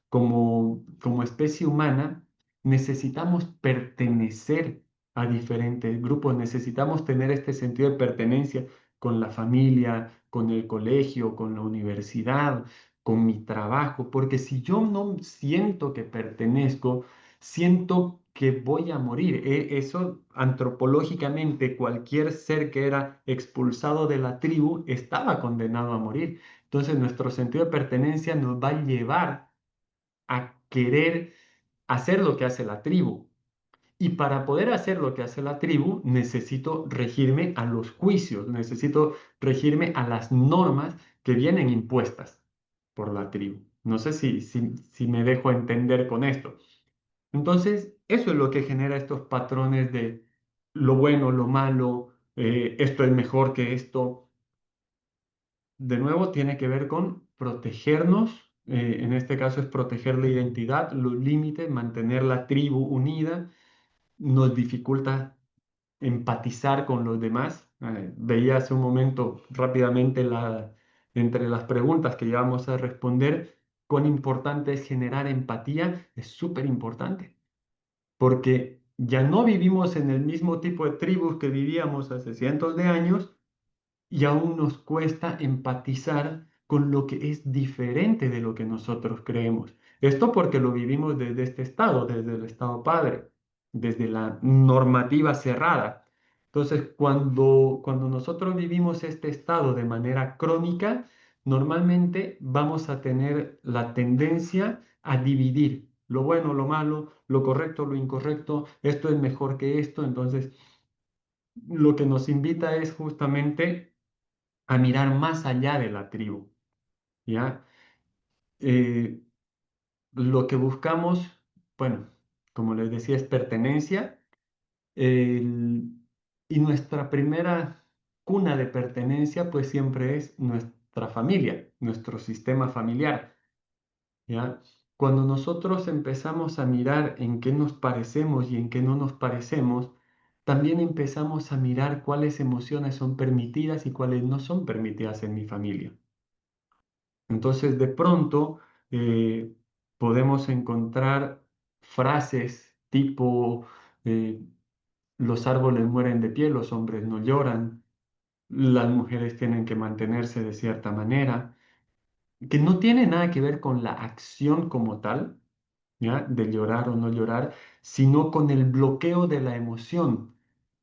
como especie humana, necesitamos pertenecer a diferentes grupos, necesitamos tener este sentido de pertenencia con la familia, con el colegio, con la universidad, con mi trabajo, porque si yo no siento que pertenezco, siento que voy a morir. Eso antropológicamente, cualquier ser que era expulsado de la tribu estaba condenado a morir. Entonces nuestro sentido de pertenencia nos va a llevar a querer hacer lo que hace la tribu. Y para poder hacer lo que hace la tribu, necesito regirme a los juicios, necesito regirme a las normas que vienen impuestas por la tribu. No sé si me dejo entender con esto. Entonces, eso es lo que genera estos patrones de lo bueno, lo malo, esto es mejor que esto. De nuevo, tiene que ver con protegernos, en este caso es proteger la identidad, los límites, mantener la tribu unida, nos dificulta empatizar con los demás. Veía hace un momento rápidamente entre las preguntas que íbamos a responder, cuán importante es generar empatía, es súper importante porque ya no vivimos en el mismo tipo de tribus que vivíamos hace cientos de años y aún nos cuesta empatizar con lo que es diferente de lo que nosotros creemos. Esto porque lo vivimos desde este estado, desde el estado padre, desde la normativa cerrada. Entonces, cuando nosotros vivimos este estado de manera crónica, normalmente vamos a tener la tendencia a dividir lo bueno, lo malo, lo correcto, lo incorrecto, esto es mejor que esto. Entonces, lo que nos invita es justamente a mirar más allá de la tribu, ¿ya? Eh, lo que buscamos, bueno, como les decía, es pertenencia. el- y nuestra primera cuna de pertenencia, pues siempre es nuestra familia, nuestro sistema familiar, ¿ya? Cuando nosotros empezamos a mirar en qué nos parecemos y en qué no nos parecemos, también empezamos a mirar cuáles emociones son permitidas y cuáles no son permitidas en mi familia. Entonces, de pronto, eh, podemos encontrar frases tipo, eh, los árboles mueren de pie, los hombres no lloran, las mujeres tienen que mantenerse de cierta manera, que no tiene nada que ver con la acción como tal, ¿ya? De llorar o no llorar, sino con el bloqueo de la emoción.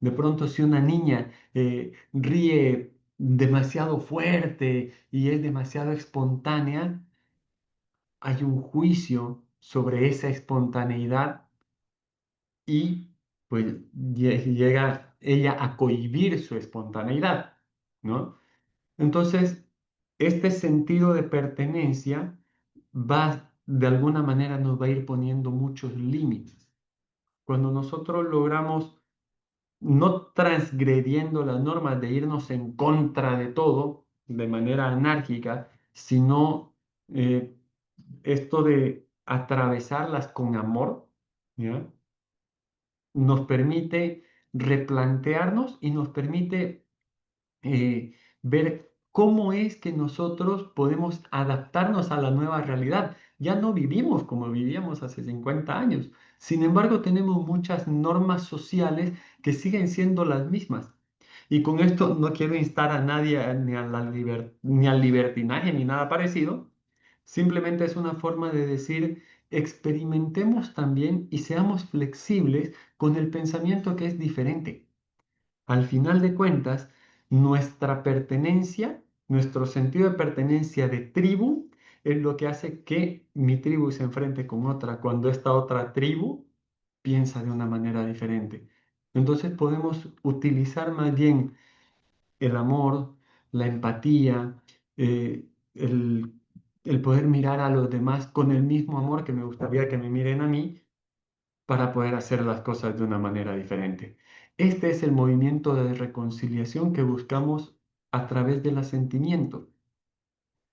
De pronto, si una niña ríe demasiado fuerte y es demasiado espontánea, hay un juicio sobre esa espontaneidad y pues llega ella a cohibir su espontaneidad, ¿no? Entonces, este sentido de pertenencia de alguna manera nos va a ir poniendo muchos límites. Cuando nosotros logramos, no transgrediendo las normas de irnos en contra de todo de manera anárquica, sino eh, esto de atravesarlas con amor, ¿ya? Nos permite replantearnos y nos permite ver cómo es que nosotros podemos adaptarnos a la nueva realidad. Ya no vivimos como vivíamos hace 50 años. Sin embargo, tenemos muchas normas sociales que siguen siendo las mismas. Y con esto no quiero instar a nadie ni al libertinaje ni nada parecido. Simplemente es una forma de decir, experimentemos también y seamos flexibles con el pensamiento que es diferente. Al final de cuentas, nuestra pertenencia, nuestro sentido de pertenencia de tribu, es lo que hace que mi tribu se enfrente con otra cuando esta otra tribu piensa de una manera diferente. Entonces podemos utilizar más bien el amor, la empatía, el, el poder mirar a los demás con el mismo amor que me gustaría que me miren a mí para poder hacer las cosas de una manera diferente. Este es el movimiento de reconciliación que buscamos a través del asentimiento.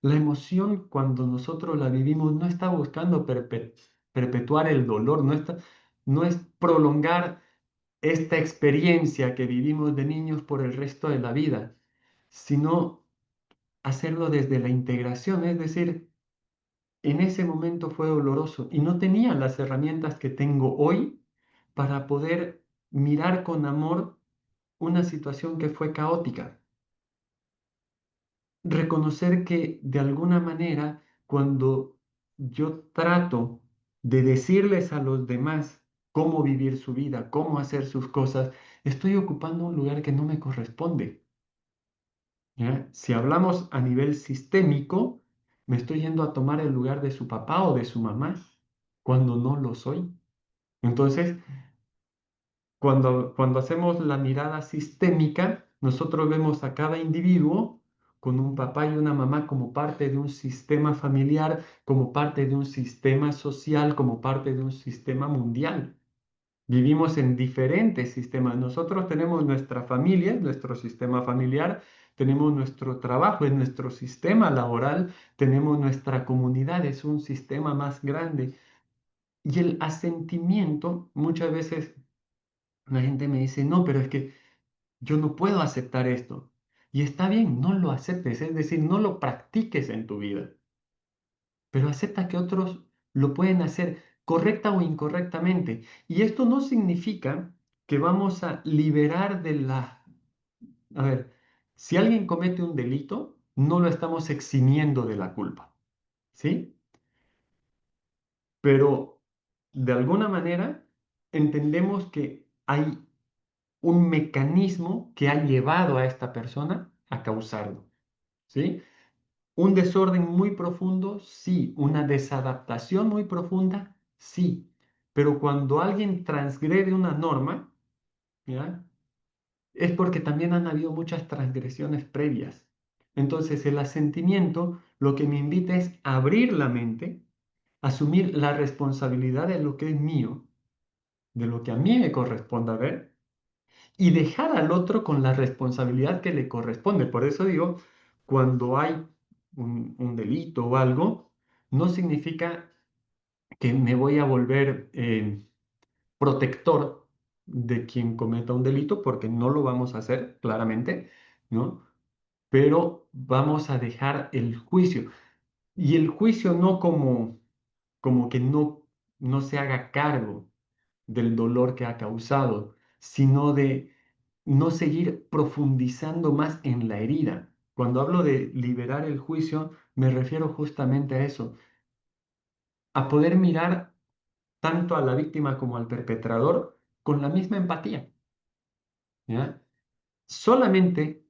La emoción, cuando nosotros la vivimos, no está buscando perpetuar el dolor, no es prolongar esta experiencia que vivimos de niños por el resto de la vida, sino hacerlo desde la integración, es decir, en ese momento fue doloroso y no tenía las herramientas que tengo hoy para poder mirar con amor una situación que fue caótica. Reconocer que de alguna manera, cuando yo trato de decirles a los demás cómo vivir su vida, cómo hacer sus cosas, estoy ocupando un lugar que no me corresponde. ¿Ya? Si hablamos a nivel sistémico, me estoy yendo a tomar el lugar de su papá o de su mamá cuando no lo soy. Entonces, cuando hacemos la mirada sistémica, nosotros vemos a cada individuo con un papá y una mamá como parte de un sistema familiar, como parte de un sistema social, como parte de un sistema mundial. Vivimos en diferentes sistemas. Nosotros tenemos nuestra familia, nuestro sistema familiar, tenemos nuestro trabajo, en nuestro sistema laboral, tenemos nuestra comunidad, es un sistema más grande. Y el asentimiento, muchas veces la gente me dice, no, pero es que yo no puedo aceptar esto. Y está bien, no lo aceptes, es decir, no lo practiques en tu vida, pero acepta que otros lo pueden hacer correcta o incorrectamente. Y esto no significa que vamos a liberar de la... A ver, si alguien comete un delito, no lo estamos eximiendo de la culpa, ¿sí? Pero de alguna manera entendemos que hay un mecanismo que ha llevado a esta persona a causarlo, ¿sí? Un desorden muy profundo, sí. Una desadaptación muy profunda, sí. Pero cuando alguien transgrede una norma, ¿ya? Es porque también han habido muchas transgresiones previas. Entonces, el asentimiento lo que me invita es abrir la mente, asumir la responsabilidad de lo que es mío, de lo que a mí me corresponde ver, y dejar al otro con la responsabilidad que le corresponde. Por eso digo, cuando hay un delito o algo, no significa que me voy a volver protector de quien cometa un delito, porque no lo vamos a hacer, claramente, ¿no? Pero vamos a dejar el juicio. Y el juicio no como que no se haga cargo del dolor que ha causado, sino de no seguir profundizando más en la herida. Cuando hablo de liberar el juicio, me refiero justamente a eso, a poder mirar tanto a la víctima como al perpetrador con la misma empatía, ¿ya? Solamente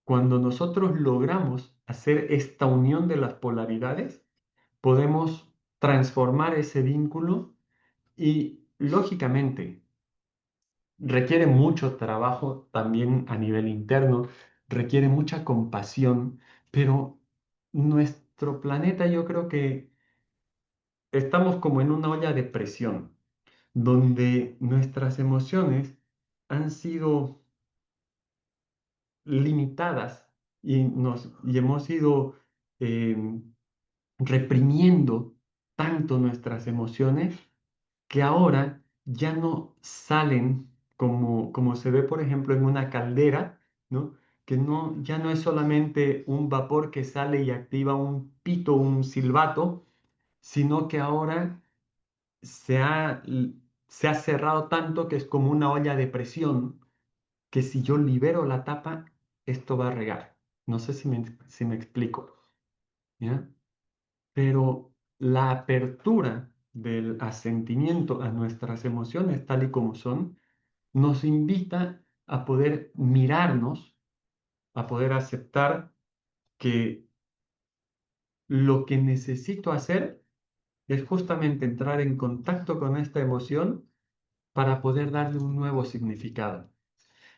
cuando nosotros logramos hacer esta unión de las polaridades, podemos transformar ese vínculo y, lógicamente, requiere mucho trabajo también a nivel interno, requiere mucha compasión, pero nuestro planeta yo creo que estamos como en una olla de presión, donde nuestras emociones han sido limitadas y hemos ido reprimiendo tanto nuestras emociones que ahora ya no salen como se ve, por ejemplo, en una caldera, ¿no? Que no, ya no es solamente un vapor que sale y activa un pito, un silbato, sino que ahora se ha, se ha cerrado tanto que es como una olla de presión, que si yo libero la tapa, esto va a regar. No sé si me explico, ¿ya? Pero la apertura del asentimiento a nuestras emociones tal y como son, nos invita a poder mirarnos, a poder aceptar que lo que necesito hacer es justamente entrar en contacto con esta emoción para poder darle un nuevo significado.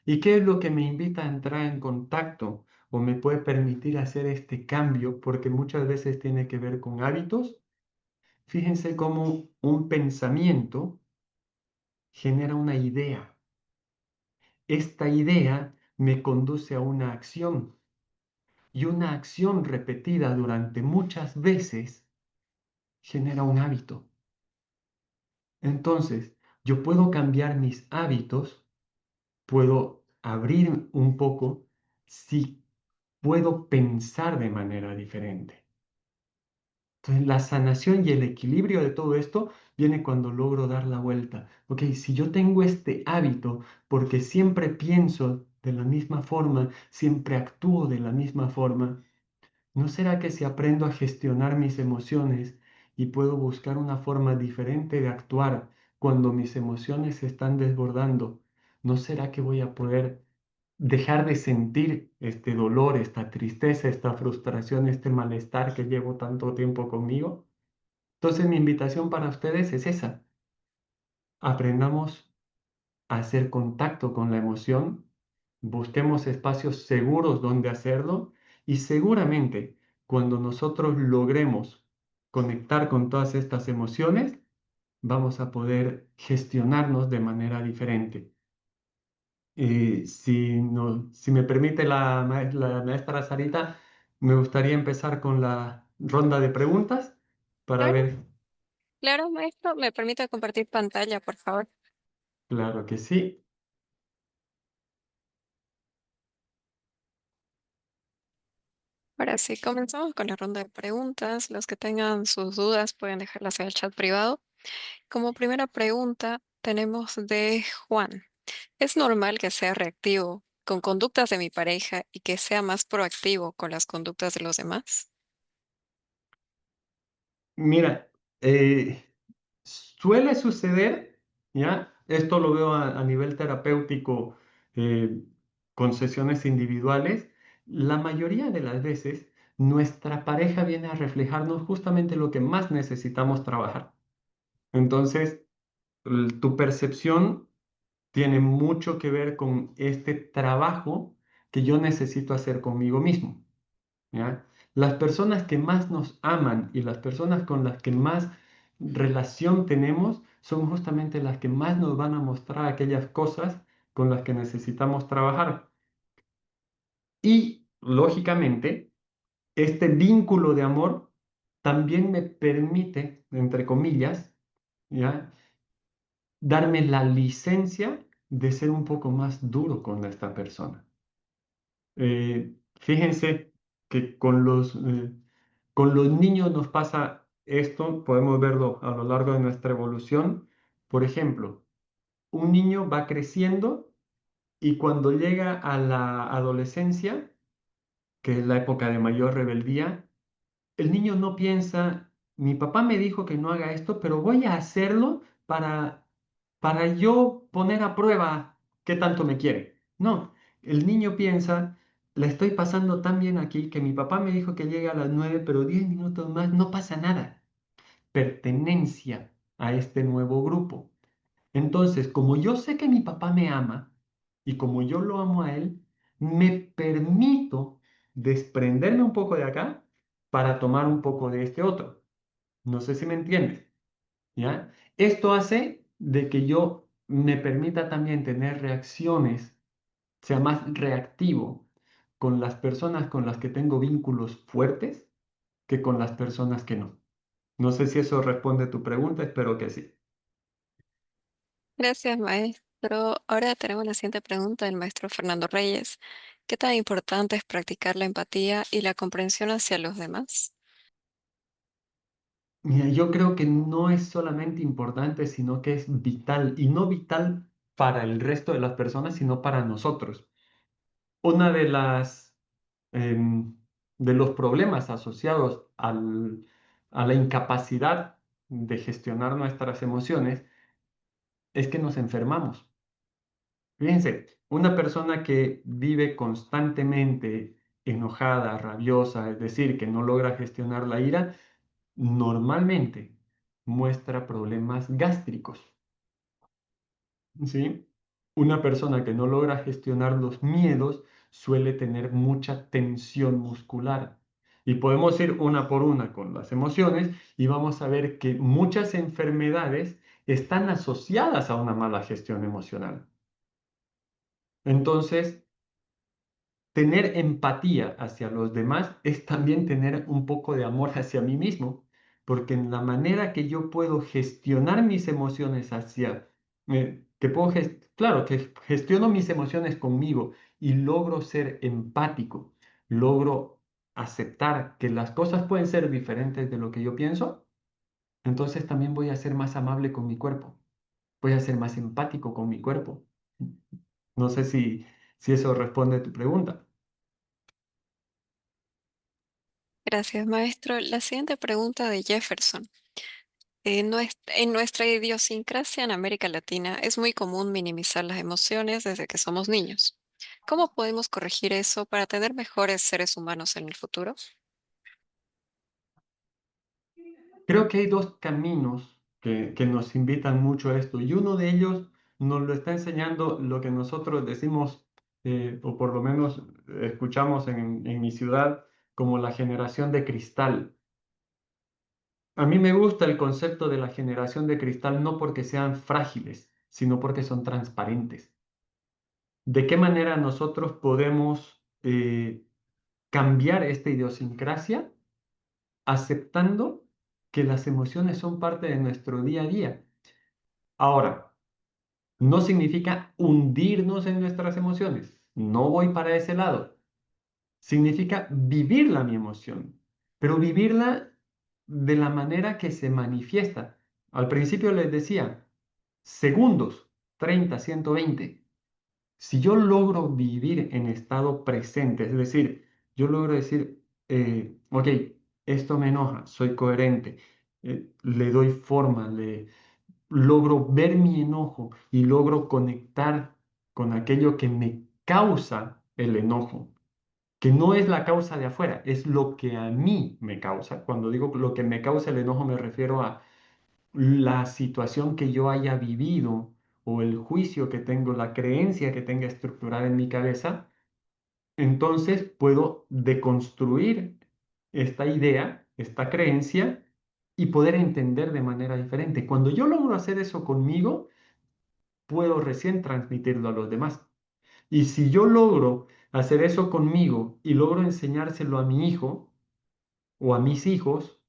¿Y qué es lo que me invita a entrar en contacto o me puede permitir hacer este cambio? Porque muchas veces tiene que ver con hábitos. Fíjense cómo un pensamiento genera una idea. Esta idea me conduce a una acción y una acción repetida durante muchas veces genera un hábito. Entonces, yo puedo cambiar mis hábitos, puedo abrir un poco si puedo pensar de manera diferente. Entonces, la sanación y el equilibrio de todo esto viene cuando logro dar la vuelta. Ok, si yo tengo este hábito porque siempre pienso de la misma forma, siempre actúo de la misma forma, ¿no será que si aprendo a gestionar mis emociones y puedo buscar una forma diferente de actuar cuando mis emociones se están desbordando, ¿no será que voy a poder dejar de sentir este dolor, esta tristeza, esta frustración, este malestar que llevo tanto tiempo conmigo? Entonces mi invitación para ustedes es esa. Aprendamos a hacer contacto con la emoción, busquemos espacios seguros donde hacerlo y seguramente cuando nosotros logremos conectar con todas estas emociones, vamos a poder gestionarnos de manera diferente. Si me permite la maestra Sarita, me gustaría empezar con la ronda de preguntas para Claro, ver, claro, maestro. ¿Me permite compartir pantalla, por favor? claro que sí. Ahora sí, comenzamos con la ronda de preguntas. Los que tengan sus dudas pueden dejarlas en el chat privado. Como primera pregunta, tenemos de Juan. ¿Es normal que sea reactivo con conductas de mi pareja y que sea más proactivo con las conductas de los demás? Mira, suele suceder, ¿ya? Esto lo veo a nivel terapéutico eh, con sesiones individuales. La mayoría de las veces, nuestra pareja viene a reflejarnos justamente lo que más necesitamos trabajar. Entonces, tu percepción tiene mucho que ver con este trabajo que yo necesito hacer conmigo mismo. ¿ya? Las personas que más nos aman y las personas con las que más relación tenemos son justamente las que más nos van a mostrar aquellas cosas con las que necesitamos trabajar. Y, lógicamente, este vínculo de amor también me permite, entre comillas, ¿ya? Darme la licencia de ser un poco más duro con esta persona. Fíjense que con los niños nos pasa esto, podemos verlo a lo largo de nuestra evolución. Por ejemplo, un niño va creciendo y cuando llega a la adolescencia, que es la época de mayor rebeldía, el niño no piensa, mi papá me dijo que no haga esto, pero voy a hacerlo para yo poner a prueba qué tanto me quiere. No, el niño piensa, la estoy pasando tan bien aquí que mi papá me dijo que llegue a las 9, pero 10 minutos más no pasa nada. Pertenencia a este nuevo grupo. Entonces, como yo sé que mi papá me ama y como yo lo amo a él, me permito desprenderme un poco de acá para tomar un poco de este otro. No sé si me entiendes, ¿ya? Esto hace de que yo me permita también tener reacciones, sea más reactivo con las personas con las que tengo vínculos fuertes que con las personas que no. No sé si eso responde a tu pregunta, espero que sí. Gracias, maestro. Ahora tenemos la siguiente pregunta del maestro Fernando Reyes. ¿Qué tan importante es practicar la empatía y la comprensión hacia los demás? Mira, yo creo que no es solamente importante, sino que es vital, y no vital para el resto de las personas, sino para nosotros. Una em, de los problemas asociados a la incapacidad de gestionar nuestras emociones es que nos enfermamos. Fíjense, una persona que vive constantemente enojada, rabiosa, es decir, que no logra gestionar la ira, normalmente muestra problemas gástricos, ¿sí? Una persona que no logra gestionar los miedos suele tener mucha tensión muscular. Y podemos ir una por una con las emociones y vamos a ver que muchas enfermedades están asociadas a una mala gestión emocional. Entonces, tener empatía hacia los demás es también tener un poco de amor hacia mí mismo, porque en la manera que yo puedo gestionar mis emociones claro, que gestiono mis emociones conmigo y logro ser empático, logro aceptar que las cosas pueden ser diferentes de lo que yo pienso, entonces también voy a ser más amable con mi cuerpo, voy a ser más empático con mi cuerpo. No sé si eso responde a tu pregunta. Gracias, maestro. La siguiente pregunta de Jefferson. En nuestra idiosincrasia en América Latina es muy común minimizar las emociones desde que somos niños. ¿Cómo podemos corregir eso para tener mejores seres humanos en el futuro? Creo que hay dos caminos que nos invitan mucho a esto y uno de ellos nos lo está enseñando lo que nosotros decimos, o por lo menos escuchamos en mi ciudad, como la generación de cristal. A mí me gusta el concepto de la generación de cristal no porque sean frágiles, sino porque son transparentes. ¿De qué manera nosotros podemos cambiar esta idiosincrasia? Aceptando que las emociones son parte de nuestro día a día. Ahora, no significa hundirnos en nuestras emociones. No voy para ese lado. Significa vivirla mi emoción, pero vivirla de la manera que se manifiesta. Al principio les decía, segundos, 30, 120. Si yo logro vivir en estado presente, es decir, yo logro decir, ok, esto me enoja, soy coherente, le doy forma, logro ver mi enojo y logro conectar con aquello que me causa el enojo, que no es la causa de afuera, es lo que a mí me causa. Cuando digo lo que me causa el enojo me refiero a la situación que yo haya vivido o el juicio que tengo, la creencia que tenga estructurada en mi cabeza entonces puedo deconstruir esta idea, esta creencia y poder entender de manera diferente. Cuando yo logro hacer eso conmigo, puedo recién transmitirlo a los demás. Y si yo logro hacer eso conmigo y logro enseñárselo a mi hijo o a mis hijos,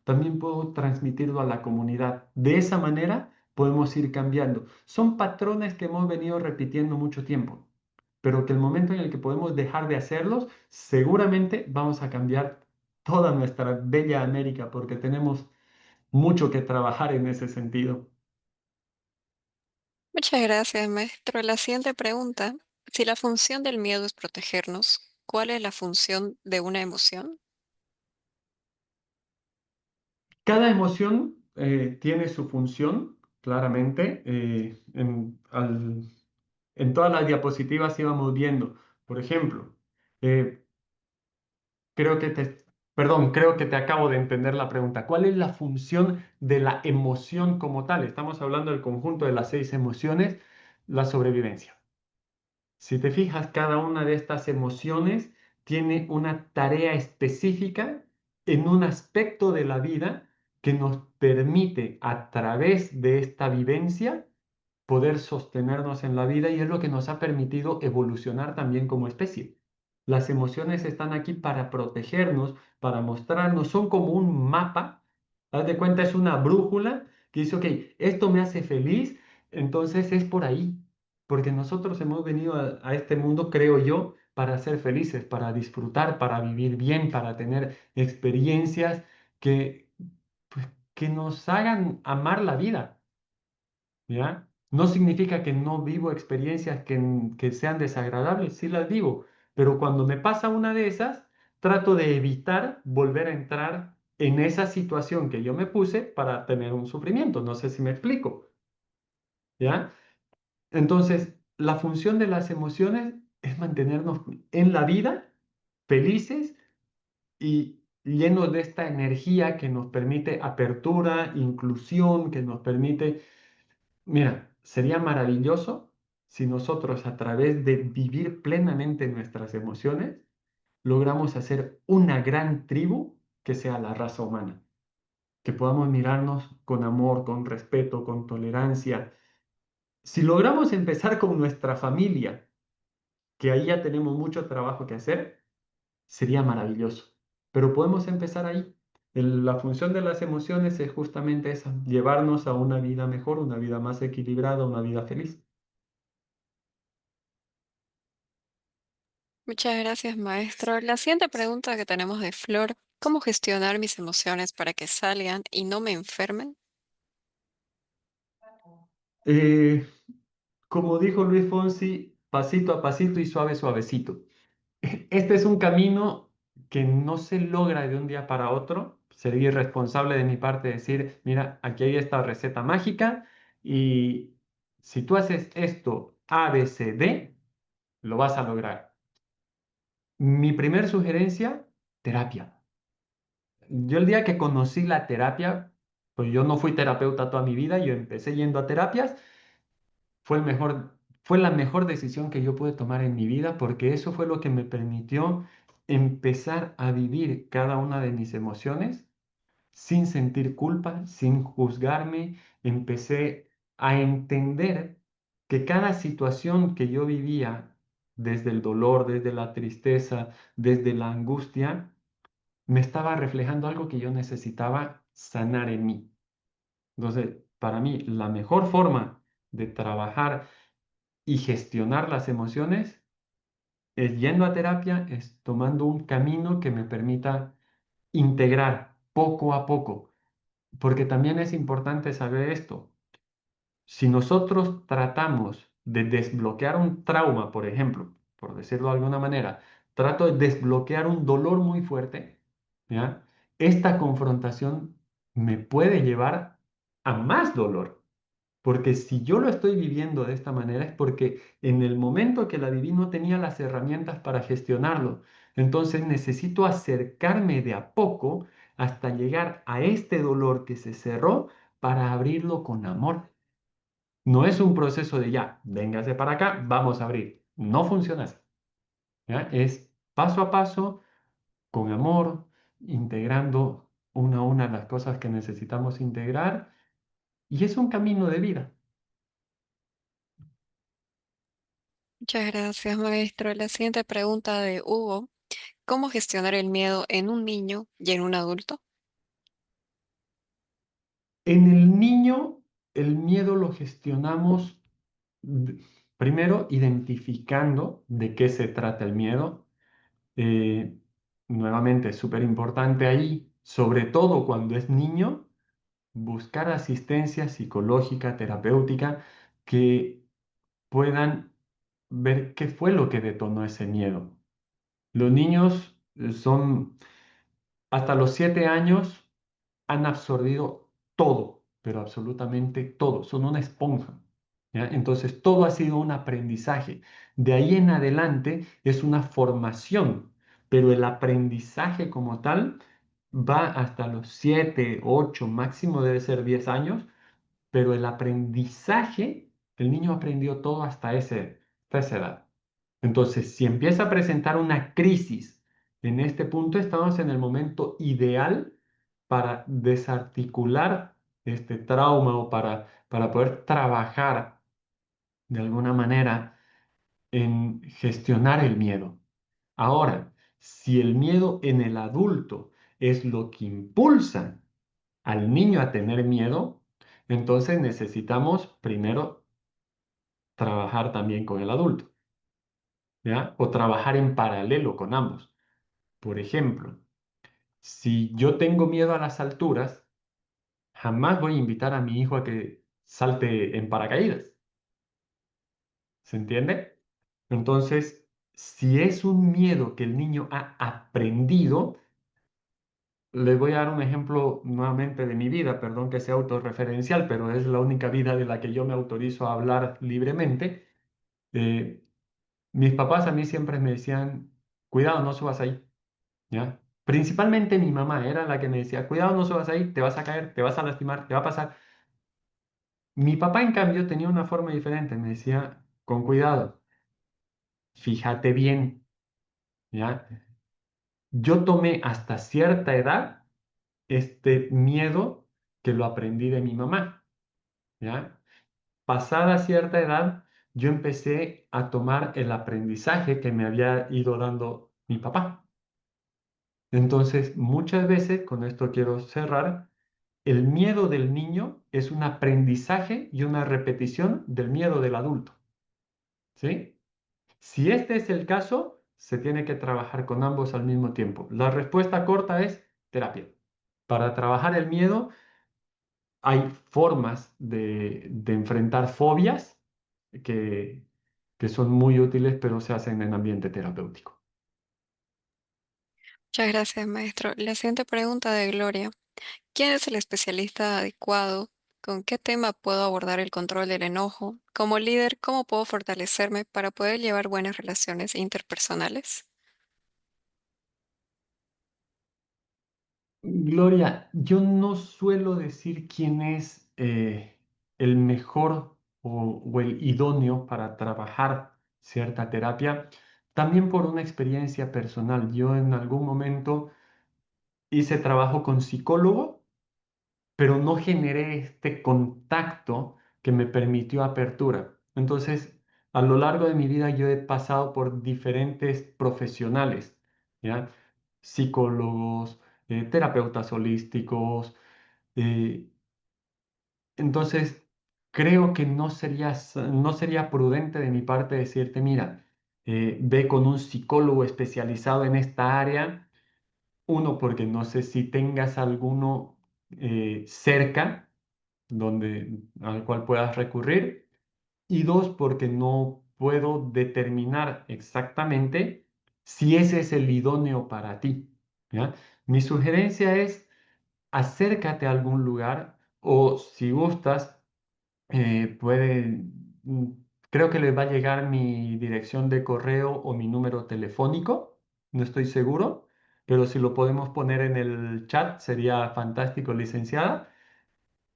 también puedo transmitirlo a la comunidad. De esa manera podemos ir cambiando. Son patrones que hemos venido repitiendo mucho tiempo, pero que el momento en el que podemos dejar de hacerlos, seguramente vamos a cambiar toda nuestra bella América, porque tenemos mucho que trabajar en ese sentido. Muchas gracias, maestro. La siguiente pregunta, si la función del miedo es protegernos, ¿cuál es la función de una emoción? Cada emoción tiene su función, claramente. En todas las diapositivas íbamos viendo, por ejemplo, eh, creo que creo que te acabo de entender la pregunta. ¿Cuál es la función de la emoción como tal? Estamos hablando del conjunto de las 6 emociones, la sobrevivencia. Si te fijas, cada una de estas emociones tiene una tarea específica en un aspecto de la vida que nos permite a través de esta vivencia poder sostenernos en la vida y es lo que nos ha permitido evolucionar también como especie. Las emociones están aquí para protegernos, para mostrarnos, son como un mapa. Haz de cuenta, es una brújula que dice, ok, esto me hace feliz, entonces es por ahí, porque nosotros hemos venido a este mundo, creo yo, para ser felices, para disfrutar, para vivir bien, para tener experiencias que, pues, que nos hagan amar la vida. ¿Ya? No significa que no vivo experiencias que sean desagradables, sí las vivo, pero cuando me pasa una de esas, trato de evitar volver a entrar en esa situación que yo me puse para tener un sufrimiento. No sé si me explico, ¿ya? Entonces, la función de las emociones es mantenernos en la vida felices y llenos de esta energía que nos permite apertura, inclusión, que nos permite. Mira, sería maravilloso si nosotros a través de vivir plenamente nuestras emociones logramos hacer una gran tribu que sea la raza humana, que podamos mirarnos con amor, con respeto, con tolerancia. Si logramos empezar con nuestra familia, que ahí ya tenemos mucho trabajo que hacer, sería maravilloso. Pero podemos empezar ahí. La función de las emociones es justamente esa, llevarnos a una vida mejor, una vida más equilibrada, una vida feliz. Muchas gracias, maestro. La siguiente pregunta que tenemos de Flor, ¿cómo gestionar mis emociones para que salgan y no me enfermen? Eh, Como dijo Luis Fonsi, pasito a pasito y suave, suavecito. Este es un camino que no se logra de un día para otro. Sería irresponsable de mi parte decir, mira, aquí hay esta receta mágica y si tú haces esto A, B, C, D, lo vas a lograr. Mi primer sugerencia, terapia. Yo el día que conocí la terapia, pues yo no fui terapeuta toda mi vida, yo empecé yendo a terapias. Fue la mejor decisión que yo pude tomar en mi vida porque eso fue lo que me permitió empezar a vivir cada una de mis emociones sin sentir culpa, sin juzgarme. Empecé a entender que cada situación que yo vivía, desde el dolor, desde la tristeza, desde la angustia, me estaba reflejando algo que yo necesitaba sanar en mí. Entonces, para mí, la mejor forma de trabajar y gestionar las emociones es yendo a terapia, es tomando un camino que me permita integrar poco a poco, porque también es importante saber esto. Si nosotros tratamos de desbloquear un trauma, por ejemplo, por decirlo de alguna manera, trato de desbloquear un dolor muy fuerte, ¿ya? Esta confrontación me puede llevar a más dolor. Porque si yo lo estoy viviendo de esta manera es porque en el momento que la viví no tenía las herramientas para gestionarlo. Entonces necesito acercarme de a poco hasta llegar a este dolor que se cerró para abrirlo con amor. No es un proceso de ya, véngase para acá, vamos a abrir. No funciona así. ¿ya? Es paso a paso, con amor, integrando una a una las cosas que necesitamos integrar, y es un camino de vida. Muchas gracias, maestro. La siguiente pregunta de Hugo. ¿Cómo gestionar el miedo en un niño y en un adulto? En el niño, el miedo lo gestionamos d- primero identificando de qué se trata el miedo. Eh, Nuevamente, es súper importante ahí, sobre todo cuando es niño, buscar asistencia psicológica, terapéutica, que puedan ver qué fue lo que detonó ese miedo. Los niños son, hasta los 7 años, han absorbido todo, pero absolutamente todo, son una esponja. ¿Ya? Entonces, todo ha sido un aprendizaje. De ahí en adelante es una formación, pero el aprendizaje como tal va hasta los 7, 8, máximo debe ser 10 años, pero el aprendizaje, el niño aprendió todo hasta esa edad. Entonces, si empieza a presentar una crisis en este punto, estamos en el momento ideal para desarticular este trauma o para poder trabajar de alguna manera en gestionar el miedo. Ahora, si el miedo en el adulto es lo que impulsa al niño a tener miedo, entonces necesitamos primero trabajar también con el adulto, ¿ya? O trabajar en paralelo con ambos. Por ejemplo, si yo tengo miedo a las alturas, jamás voy a invitar a mi hijo a que salte en paracaídas. ¿Se entiende? Entonces, si es un miedo que el niño ha aprendido, les voy a dar un ejemplo nuevamente de mi vida, perdón que sea autorreferencial, pero es la única vida de la que yo me autorizo a hablar libremente. Eh, Mis papás a mí siempre me decían, cuidado, no subas ahí, ¿ya? Principalmente mi mamá era la que me decía, cuidado, no subas ahí, te vas a caer, te vas a lastimar, te va a pasar. Mi papá, en cambio, tenía una forma diferente, me decía, con cuidado, fíjate bien, ¿ya? Yo tomé hasta cierta edad este miedo que lo aprendí de mi mamá, ¿ya? Pasada cierta edad, yo empecé a tomar el aprendizaje que me había ido dando mi papá. Entonces, muchas veces, con esto quiero cerrar, el miedo del niño es un aprendizaje y una repetición del miedo del adulto, ¿sí? Si este es el caso, se tiene que trabajar con ambos al mismo tiempo. La respuesta corta es terapia. Para trabajar el miedo hay formas de enfrentar fobias que, que son muy útiles, pero se hacen en ambiente terapéutico. Muchas gracias, maestro. La siguiente pregunta de Gloria. ¿Quién es el especialista adecuado? ¿Con qué tema puedo abordar el control del enojo? Como líder, ¿cómo puedo fortalecerme para poder llevar buenas relaciones interpersonales? Gloria, yo no suelo decir quién es el mejor o el idóneo para trabajar cierta terapia, también por una experiencia personal. Yo en algún momento hice trabajo con psicólogo, pero no generé este contacto que me permitió apertura. Entonces, a lo largo de mi vida yo he pasado por diferentes profesionales, ¿ya? Psicólogos, terapeutas holísticos. eh, entonces, creo que no sería prudente de mi parte decirte, mira, ve con un psicólogo especializado en esta área. Uno, porque no sé si tengas alguno cerca al cual puedas recurrir. Y dos, porque no puedo determinar exactamente si ese es el idóneo para ti, ¿ya? Mi sugerencia es acércate a algún lugar o si gustas, puede, mm, creo que les va a llegar mi dirección de correo o mi número telefónico, no estoy seguro, pero si lo podemos poner en el chat sería fantástico, licenciada.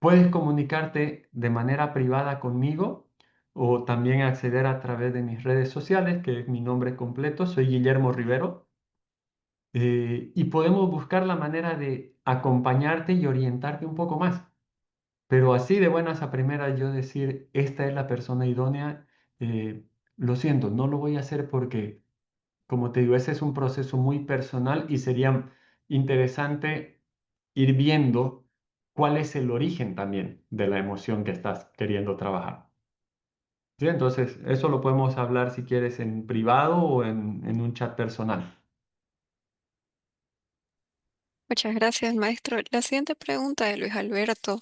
Puedes comunicarte de manera privada conmigo o también acceder a través de mis redes sociales, que es mi nombre completo, soy Guillermo Rivero, y podemos buscar la manera de acompañarte y orientarte un poco más. Pero así de buenas a primeras yo decir, esta es la persona idónea, eh, lo siento, no lo voy a hacer porque, como te digo, ese es un proceso muy personal y sería interesante ir viendo cuál es el origen también de la emoción que estás queriendo trabajar. ¿Sí? Entonces, eso lo podemos hablar si quieres en privado o en un chat personal. Muchas gracias, maestro. La siguiente pregunta de Luis Alberto.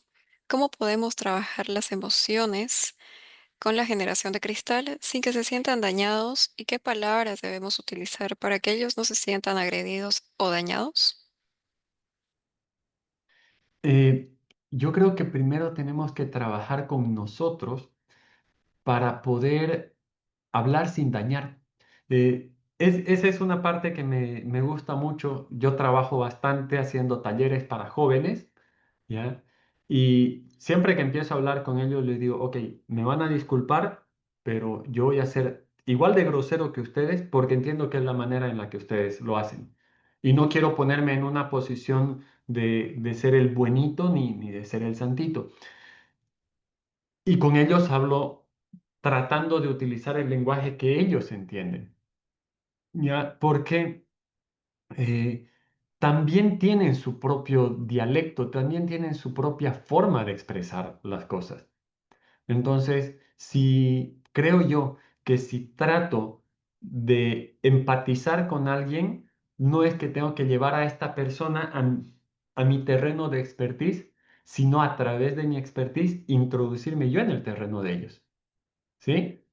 ¿Cómo podemos trabajar las emociones con la generación de cristal sin que se sientan dañados y qué palabras debemos utilizar para que ellos no se sientan agredidos o dañados? Eh, yo creo que primero tenemos que trabajar con nosotros para poder hablar sin dañar. Esa es una parte que me gusta mucho. Yo trabajo bastante haciendo talleres para jóvenes, ¿ya? Y siempre que empiezo a hablar con ellos les digo, ok, me van a disculpar, pero yo voy a ser igual de grosero que ustedes porque entiendo que es la manera en la que ustedes lo hacen. Y no quiero ponerme en una posición de ser el buenito ni de ser el santito. Y con ellos hablo tratando de utilizar el lenguaje que ellos entienden, ¿ya? Porque eh, también tienen su propio dialecto, también tienen su propia forma de expresar las cosas. Entonces, si creo yo que si trato de empatizar con alguien, no es que tengo que llevar a esta persona a mi terreno de expertise, sino a través de mi expertise introducirme yo en el terreno de ellos. ¿Sí?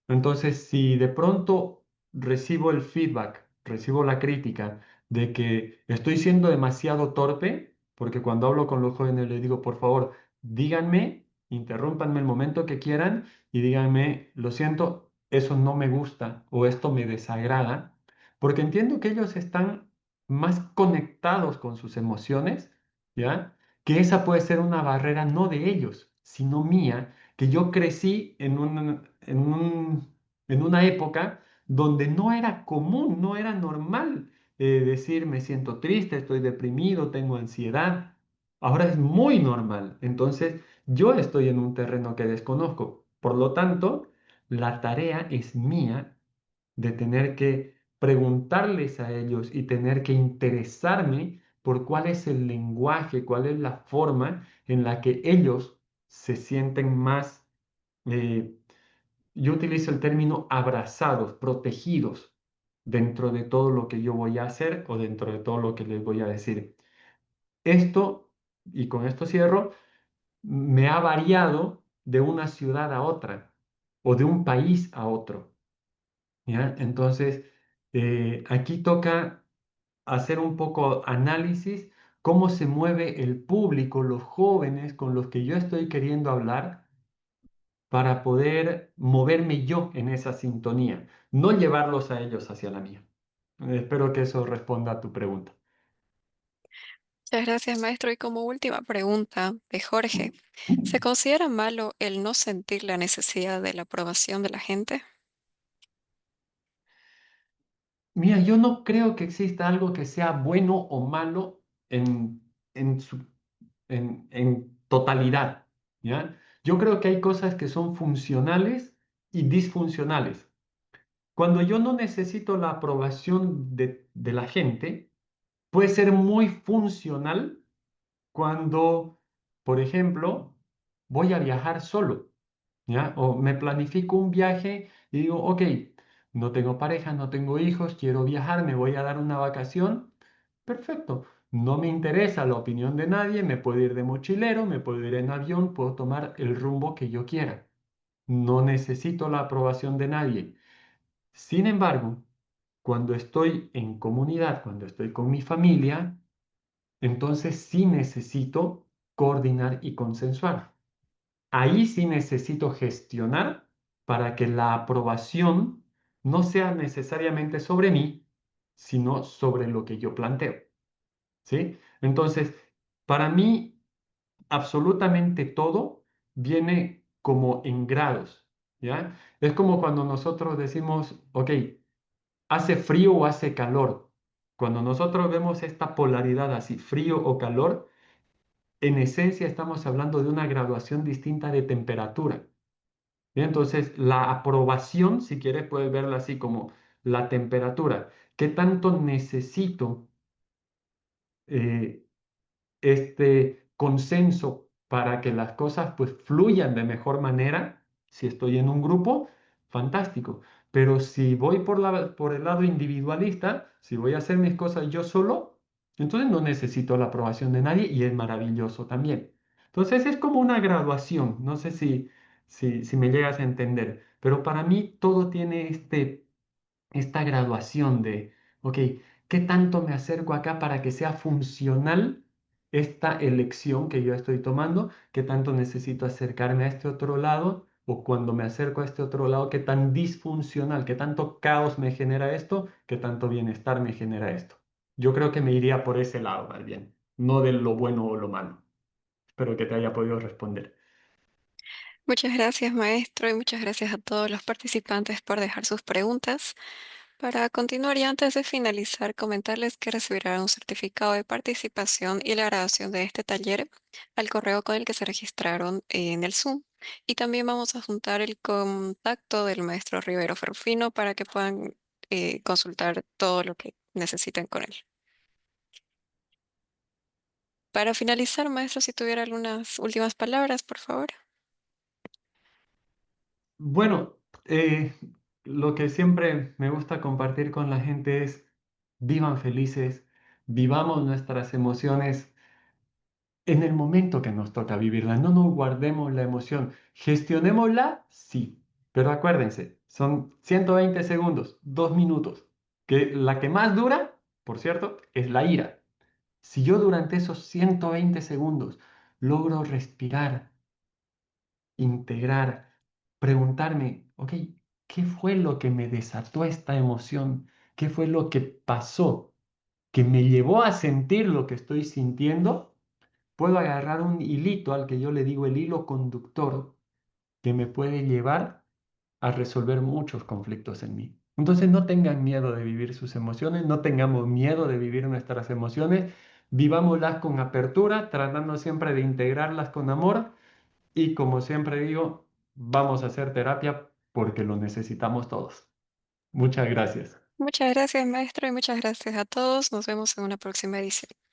Entonces, si de pronto recibo el feedback, recibo la crítica de que estoy siendo demasiado torpe, porque cuando hablo con los jóvenes les digo, por favor, díganme, interrúmpanme el momento que quieran y díganme, lo siento, eso no me gusta o esto me desagrada, porque entiendo que ellos están más conectados con sus emociones, ¿ya? Que esa puede ser una barrera no de ellos, sino mía, que yo crecí en una época donde no era común, no era normal decir me siento triste, estoy deprimido, tengo ansiedad. Ahora es muy normal. Entonces, yo estoy en un terreno que desconozco. Por lo tanto, la tarea es mía de tener que preguntarles a ellos y tener que interesarme por cuál es el lenguaje, cuál es la forma en la que ellos se sienten más, eh, yo utilizo el término abrazados, protegidos dentro de todo lo que yo voy a hacer o dentro de todo lo que les voy a decir. Esto, y con esto cierro, me ha variado de una ciudad a otra o de un país a otro. ¿Ya? Entonces, aquí toca hacer un poco análisis, cómo se mueve el público, los jóvenes con los que yo estoy queriendo hablar para poder moverme yo en esa sintonía, no llevarlos a ellos hacia la mía. Espero que eso responda a tu pregunta. Muchas gracias, maestro. Y como última pregunta de Jorge, ¿se considera malo el no sentir la necesidad de la aprobación de la gente? Mira, yo no creo que exista algo que sea bueno o malo en, en su en totalidad, ¿ya? Yo creo que hay cosas que son funcionales y disfuncionales. Cuando yo no necesito la aprobación de la gente, puede ser muy funcional cuando, por ejemplo, voy a viajar solo, ¿ya? O me planifico un viaje y digo, ok, no tengo pareja, no tengo hijos, quiero viajar, me voy a dar una vacación. Perfecto. No me interesa la opinión de nadie, me puedo ir de mochilero, me puedo ir en avión, puedo tomar el rumbo que yo quiera. No necesito la aprobación de nadie. Sin embargo, cuando estoy en comunidad, cuando estoy con mi familia, entonces sí necesito coordinar y consensuar. Ahí sí necesito gestionar para que la aprobación no sea necesariamente sobre mí, sino sobre lo que yo planteo. ¿Sí? Entonces, para mí, absolutamente todo viene como en grados. ¿ya? Es como cuando nosotros decimos, ok, hace frío o hace calor. Cuando nosotros vemos esta polaridad así, frío o calor, en esencia estamos hablando de una graduación distinta de temperatura. Bien, entonces, la aprobación, si quieres, puedes verla así como la temperatura. ¿Qué tanto necesito eh, este consenso para que las cosas pues fluyan de mejor manera? Si estoy en un grupo, fantástico. Pero si voy por el lado individualista, si voy a hacer mis cosas yo solo, entonces no necesito la aprobación de nadie y es maravilloso también. Entonces es como una graduación, no sé si me llegas a entender, pero para mí todo tiene esta graduación de, ok, ¿qué tanto me acerco acá para que sea funcional esta elección que yo estoy tomando? ¿Qué tanto necesito acercarme a este otro lado? O cuando me acerco a este otro lado, ¿qué tan disfuncional, qué tanto caos me genera esto? ¿Qué tanto bienestar me genera esto? Yo creo que me iría por ese lado más bien, no de lo bueno o lo malo. Espero que te haya podido responder. Muchas gracias, maestro, y muchas gracias a todos los participantes por dejar sus preguntas. Para continuar y antes de finalizar, comentarles que recibirán un certificado de participación y la grabación de este taller al correo con el que se registraron en el Zoom. Y también vamos a juntar el contacto del maestro Rivero Ferrufino para que puedan consultar todo lo que necesiten con él. Para finalizar, maestro, si tuviera algunas últimas palabras, por favor. Bueno, lo que siempre me gusta compartir con la gente es vivan felices, vivamos nuestras emociones en el momento que nos toca vivirla, no nos guardemos la emoción, gestionémosla, sí, pero acuérdense, son 120 segundos, 2 minutos, que la que más dura, por cierto, es la ira. Si yo durante esos 120 segundos logro respirar, integrar, preguntarme, ok, ¿qué fue lo que me desató esta emoción? ¿Qué fue lo que pasó que me llevó a sentir lo que estoy sintiendo? Puedo agarrar un hilito al que yo le digo el hilo conductor que me puede llevar a resolver muchos conflictos en mí. Entonces no tengan miedo de vivir sus emociones, no tengamos miedo de vivir nuestras emociones, vivámoslas con apertura, tratando siempre de integrarlas con amor y como siempre digo, vamos a hacer terapia porque lo necesitamos todos. Muchas gracias. Muchas gracias, maestro, y muchas gracias a todos. Nos vemos en una próxima edición.